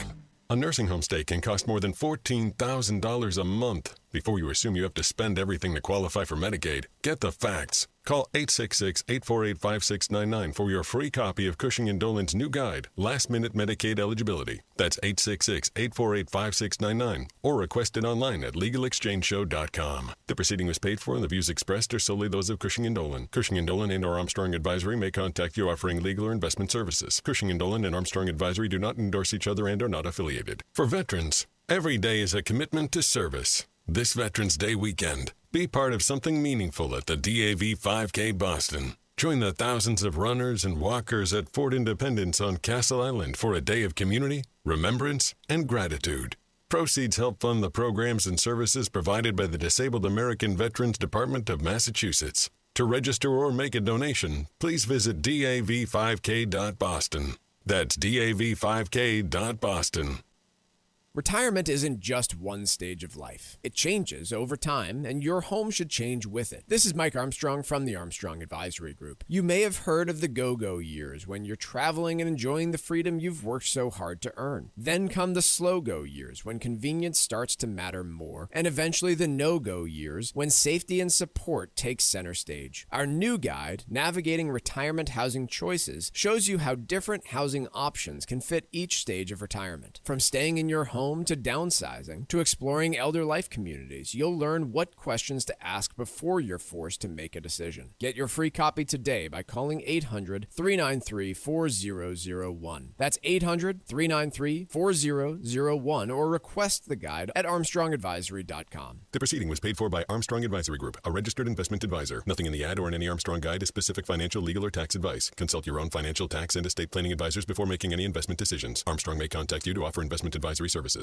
A nursing home stay can cost more than $14,000 a month. Before you assume you have to spend everything to qualify for Medicaid, get the facts. Call 866-848-5699 for your free copy of Cushing & Dolan's new guide, Last Minute Medicaid Eligibility. That's 866-848-5699 or request it online at legalexchangeshow.com. The proceeding was paid for and the views expressed are solely those of Cushing & Dolan. Cushing & Dolan and or Armstrong Advisory may contact you offering legal or investment services. Cushing & Dolan and Armstrong Advisory do not endorse each other and are not affiliated. For veterans, every day is a commitment to service. This Veterans Day weekend, be part of something meaningful at the DAV 5K Boston. Join the thousands of runners and walkers at Fort Independence on Castle Island for a day of community, remembrance, and gratitude. Proceeds help fund the programs and services provided by the Disabled American Veterans Department of Massachusetts. To register or make a donation, please visit dav5k.boston. That's dav5k.boston.
Retirement isn't just one stage of life. It changes over time, and your home should change with it. This is Mike Armstrong from the Armstrong Advisory Group. You may have heard of the go-go years when you're traveling and enjoying the freedom you've worked so hard to earn. Then come the slow-go years when convenience starts to matter more, and eventually the no-go years when safety and support take center stage. Our new guide, Navigating Retirement Housing Choices, shows you how different housing options can fit each stage of retirement. From staying in your home to downsizing to exploring elder life communities, you'll learn what questions to ask before you're forced to make a decision. Get your free copy today by calling 800-393-4001. That's 800-393-4001 or request the guide at armstrongadvisory.com.
The proceeding was paid for by Armstrong Advisory Group, a registered investment advisor. Nothing in the ad or in any Armstrong guide is specific financial, legal, or tax advice. Consult your own financial, tax, and estate planning advisors before making any investment decisions. Armstrong may contact you to offer investment advisory services.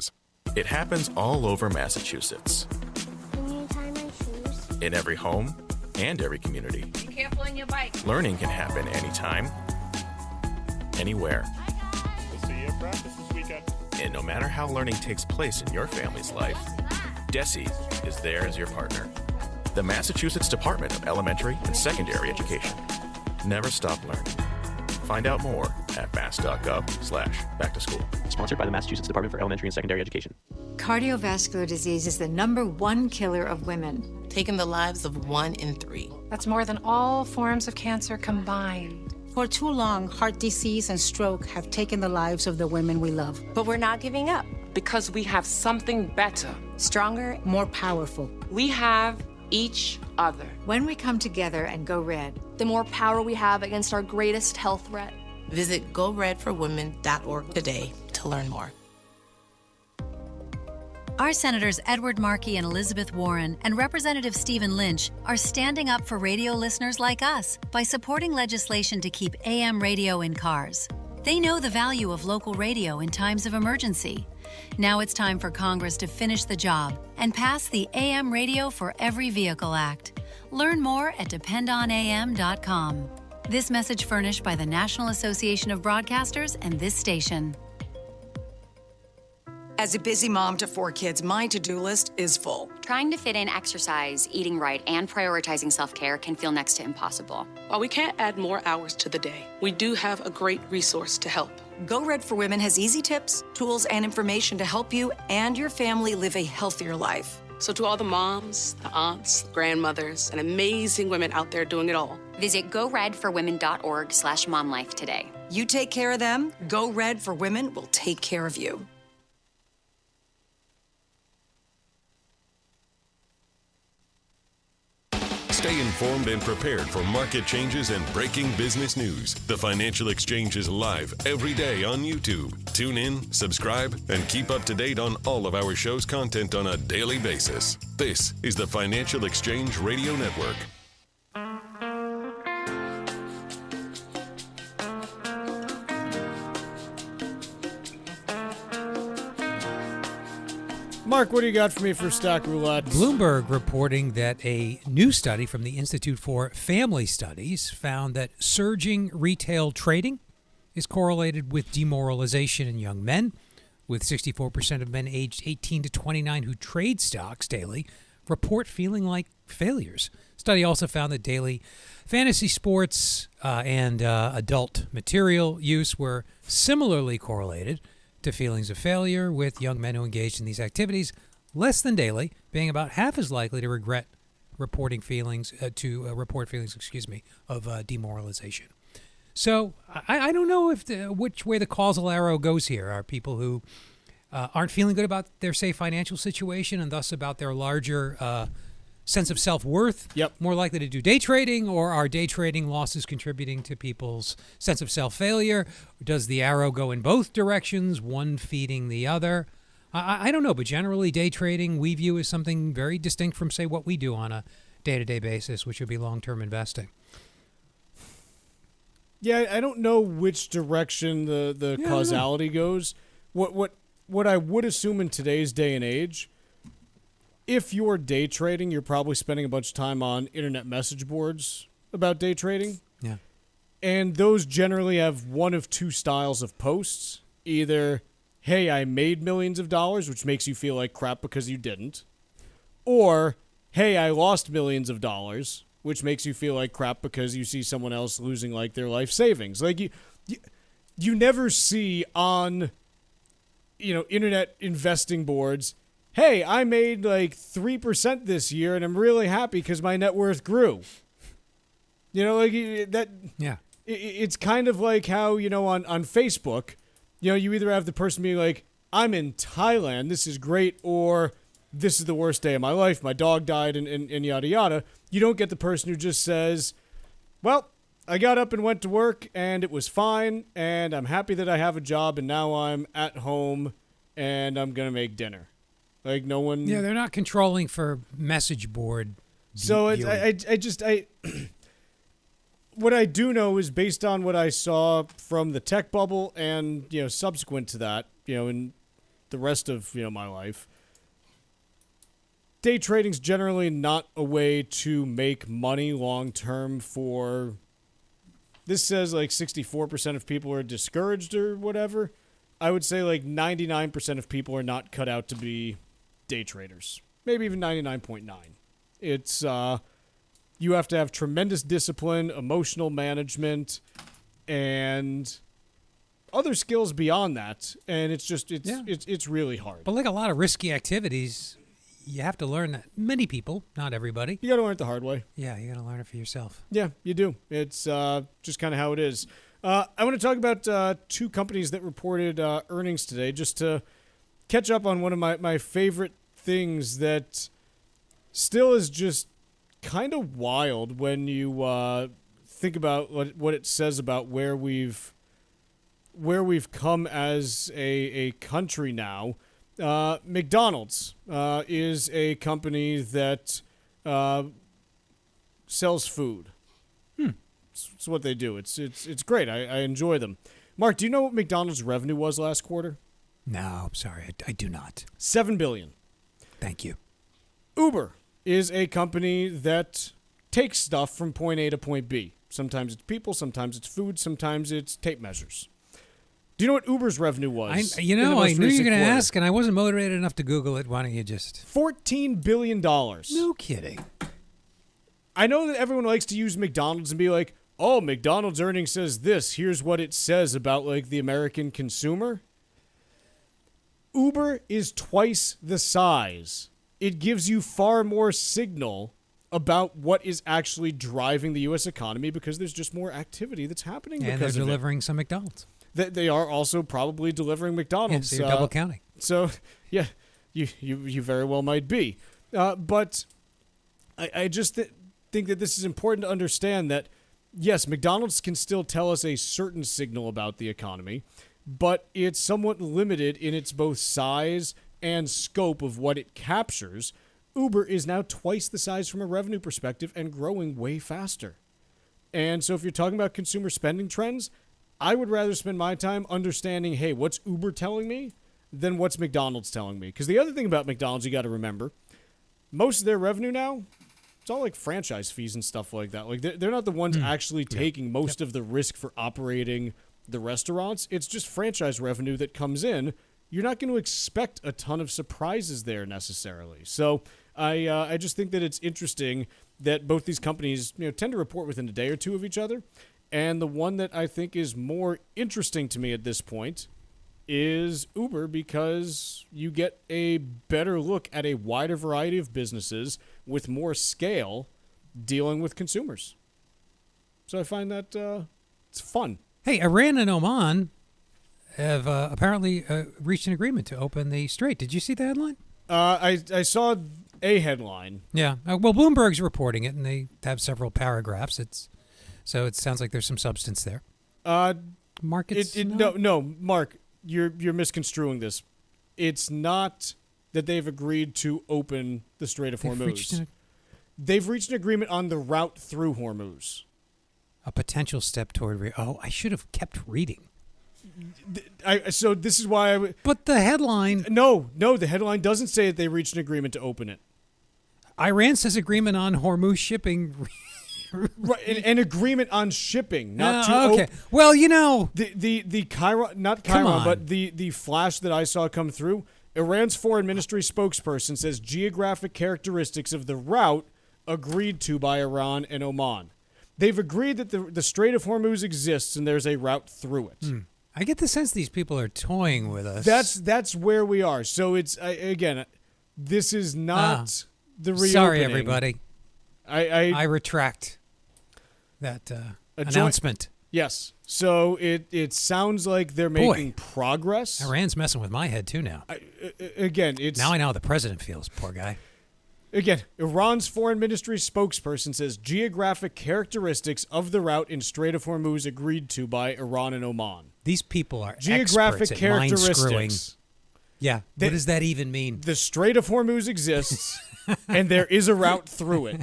It happens all over Massachusetts.
Can you tie my shoes?
In every home and every community.
Be careful on your bike.
Learning can happen anytime, anywhere.
We'll see you at practice this weekend.
And no matter how learning takes place in your family's life, DESE is there as your partner. The Massachusetts Department of Elementary and Secondary Education. Never stop learning. Find out more at mass.gov/back-to-school.
Sponsored by the Massachusetts Department for Elementary and Secondary Education.
Cardiovascular disease is the #1 killer of women,
taking the lives of 1 in 3.
That's more than all forms of cancer combined.
For too long, heart disease and stroke have taken the lives of the women we love.
But we're not giving up.
Because we have something better.
Stronger, more powerful.
We have each other.
When we come together and go red,
the more power we have against our greatest health threat.
Visit goredforwomen.org today to learn more.
Our Senators Edward Markey and Elizabeth Warren and Representative Stephen Lynch are standing up for radio listeners like us by supporting legislation to keep AM radio in cars. They know the value of local radio in times of emergency. Now it's time for Congress to finish the job and pass the AM Radio for Every Vehicle Act. Learn more at dependonam.com. This message furnished by the National Association of Broadcasters and this station.
As a busy mom to 4 kids, my to-do list is full.
Trying to fit in exercise, eating right, and prioritizing self-care can feel next to impossible.
While we can't add more hours to the day, we do have a great resource to help.
Go Red for Women has easy tips, tools, and information to help you and your family live a healthier life.
So to all the moms, the aunts, the grandmothers, and amazing women out there doing it all,
visit goredforwomen.org/momlife today.
You take care of them, Go Red for Women will take care of you.
Stay informed and prepared for market changes and breaking business news. The Financial Exchange is live every day on YouTube. Tune in, subscribe, and keep up to date on all of our show's content on a daily basis. This is the Financial Exchange Radio Network.
Mark, what do you got for me for Stack Roulette?
Bloomberg reporting that a new study from the Institute for Family Studies found that surging retail trading is correlated with demoralization in young men, with 64% of men aged 18 to 29 who trade stocks daily report feeling like failures. Study also found that daily fantasy sports and adult material use were similarly correlated to feelings of failure, with young men who engaged in these activities less than daily being about half as likely to report feelings of demoralization. So I don't know if which way the causal arrow goes here. Are people who aren't feeling good about their, say, financial situation and thus about their larger sense of self-worth more likely to do day trading, or are day trading losses contributing to people's sense of self-failure? Does the arrow go in both directions, one feeding the other? I don't know, but generally day trading we view as something very distinct from, say, what we do on a day-to-day basis, which would be long-term investing.
Yeah, I don't know which direction the causality goes. What I would assume in today's day and age, if you're day trading, you're probably spending a bunch of time on internet message boards about day trading.
Yeah.
And those generally have one of two styles of posts. Either, hey, I made millions of dollars, which makes you feel like crap because you didn't. Or, hey, I lost millions of dollars, which makes you feel like crap because you see someone else losing like their life savings. Like you never see on internet investing boards, hey, I made like 3% this year and I'm really happy because my net worth grew. That.
Yeah.
It's kind of like how, on Facebook, you either have the person being like, I'm in Thailand, this is great, or this is the worst day of my life, my dog died, and yada yada. You don't get the person who just says, well, I got up and went to work and it was fine and I'm happy that I have a job and now I'm at home and I'm going to make dinner. Like no one.
Yeah, they're not controlling for message board.
So what I do know is based on what I saw from the tech bubble and, subsequent to that, in the rest of, my life, day trading's generally not a way to make money long term for. This says like 64% of people are discouraged or whatever. I would say like 99% of people are not cut out to be day traders. Maybe even 99.9. It's you have to have tremendous discipline, emotional management, and other skills beyond that. And it's really hard.
But like a lot of risky activities, you have to learn that. Many people, not everybody.
You got to learn it the hard way.
Yeah, you got to learn it for yourself.
Yeah, you do. It's just kind of how it is. I want to talk about two companies that reported earnings today, just to catch up on one of my favorite things that still is just kind of wild when you think about what it says about where we've come as a country now. McDonald's is a company that sells food. It's what they do. It's great. I enjoy them. Mark, do you know what McDonald's revenue was last quarter?
No, I'm sorry. I do not.
$7 billion.
Thank you.
Uber is a company that takes stuff from point A to point B. Sometimes it's people, sometimes it's food, sometimes it's tape measures. Do you know what Uber's revenue was?
I knew you were going to ask, and I wasn't motivated enough to Google it. Why don't you just...
$14 billion.
No kidding.
I know that everyone likes to use McDonald's and be like, oh, McDonald's earnings says this. Here's what it says about like the American consumer. Uber is twice the size. It gives you far more signal about what is actually driving the U.S. economy because there's just more activity that's happening because of it.
And they're delivering some McDonald's.
They are also probably delivering McDonald's.
Yeah, so you're double counting.
So, yeah, you very well might be. But I just think that this is important to understand that, yes, McDonald's can still tell us a certain signal about the economy, but it's somewhat limited in its both size and scope of what it captures. Uber is now twice the size from a revenue perspective and growing way faster. And so if you're talking about consumer spending trends, I would rather spend my time understanding, hey, what's Uber telling me then what's McDonald's telling me? Because the other thing about McDonald's you got to remember, most of their revenue now, it's all like franchise fees and stuff like that. Like they're not the ones actually taking most of the risk for operating the restaurants. It's just franchise revenue that comes in. You're not going to expect a ton of surprises there necessarily. So I just think that it's interesting that both these companies tend to report within a day or two of each other. And the one that I think is more interesting to me at this point is Uber, because you get a better look at a wider variety of businesses with more scale dealing with consumers. So I find that it's fun.
Hey, Iran and Oman have apparently reached an agreement to open the Strait. Did you see the headline?
I saw a headline.
Yeah. Well, Bloomberg's reporting it, and they have several paragraphs. So it sounds like there's some substance there. Mark,
no, Mark, you're misconstruing this. It's not that they've agreed to open the Strait of Hormuz. They've reached an agreement on the route through Hormuz.
A potential step toward... I should have kept reading.
So this is why
But the headline...
No, the headline doesn't say that they reached an agreement to open it.
Iran says agreement on Hormuz shipping...
Right, an agreement on shipping, not to
okay. Well,
the Chiron, not Chiron, but the flash that I saw come through. Iran's foreign ministry spokesperson says geographic characteristics of the route agreed to by Iran and Oman. They've agreed that the Strait of Hormuz exists and there's a route through it.
I get the sense these people are toying with us.
That's where we are. So it's again, this is not the reopening.
Sorry, everybody.
I
retract that announcement.
Yes. So it sounds like they're making progress.
Iran's messing with my head too now.
Now
I know how the president feels, poor guy.
Again, Iran's foreign ministry spokesperson says geographic characteristics of the route in Strait of Hormuz agreed to by Iran and Oman.
These people are
geographic
experts at
characteristics.
Mind-screwing. Yeah. What does that even mean?
The Strait of Hormuz exists, and there is a route through it.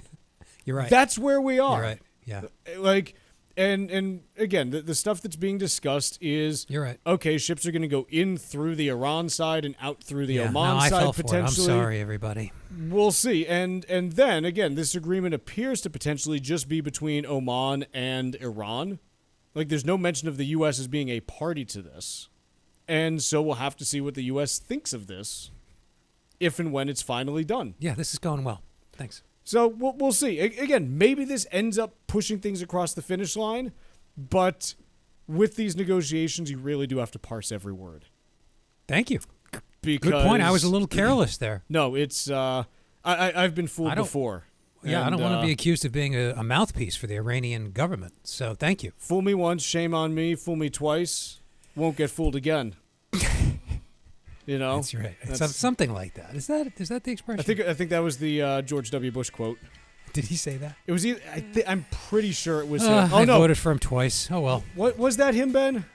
You're right.
That's where we are.
You're right. Yeah.
Like, and again, the stuff that's being discussed is,
you're right.
Okay, ships are going to go in through the Iran side and out through the Oman
I
side
fell
potentially.
For it. I'm sorry, everybody.
We'll see. And then again, this agreement appears to potentially just be between Oman and Iran. Like, there's no mention of the U.S. as being a party to this. And so we'll have to see what the U.S. thinks of this if and when it's finally done.
Yeah, this is going well. Thanks.
So we'll see. Again, maybe this ends up pushing things across the finish line, but with these negotiations, you really do have to parse every word.
Thank you.
Because,
good point. I was a little careless there.
No, it's I've been fooled before.
Yeah, I don't want to be accused of being a mouthpiece for the Iranian government. So thank you.
Fool me once, shame on me. Fool me twice, won't get fooled again.
That's right. Something like that. Is that the expression?
I think that was the George W. Bush quote.
Did he say that?
It was. I'm pretty sure it was him.
I voted for him twice. Oh well.
What was that? Him, Ben?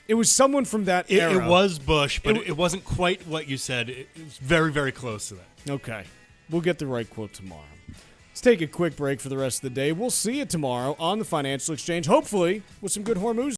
It was someone from that era.
It was Bush, but it wasn't quite what you said. It was very, very close to that.
Okay. We'll get the right quote tomorrow. Let's take a quick break for the rest of the day. We'll see you tomorrow on the Financial Exchange, hopefully with some good Hormuz.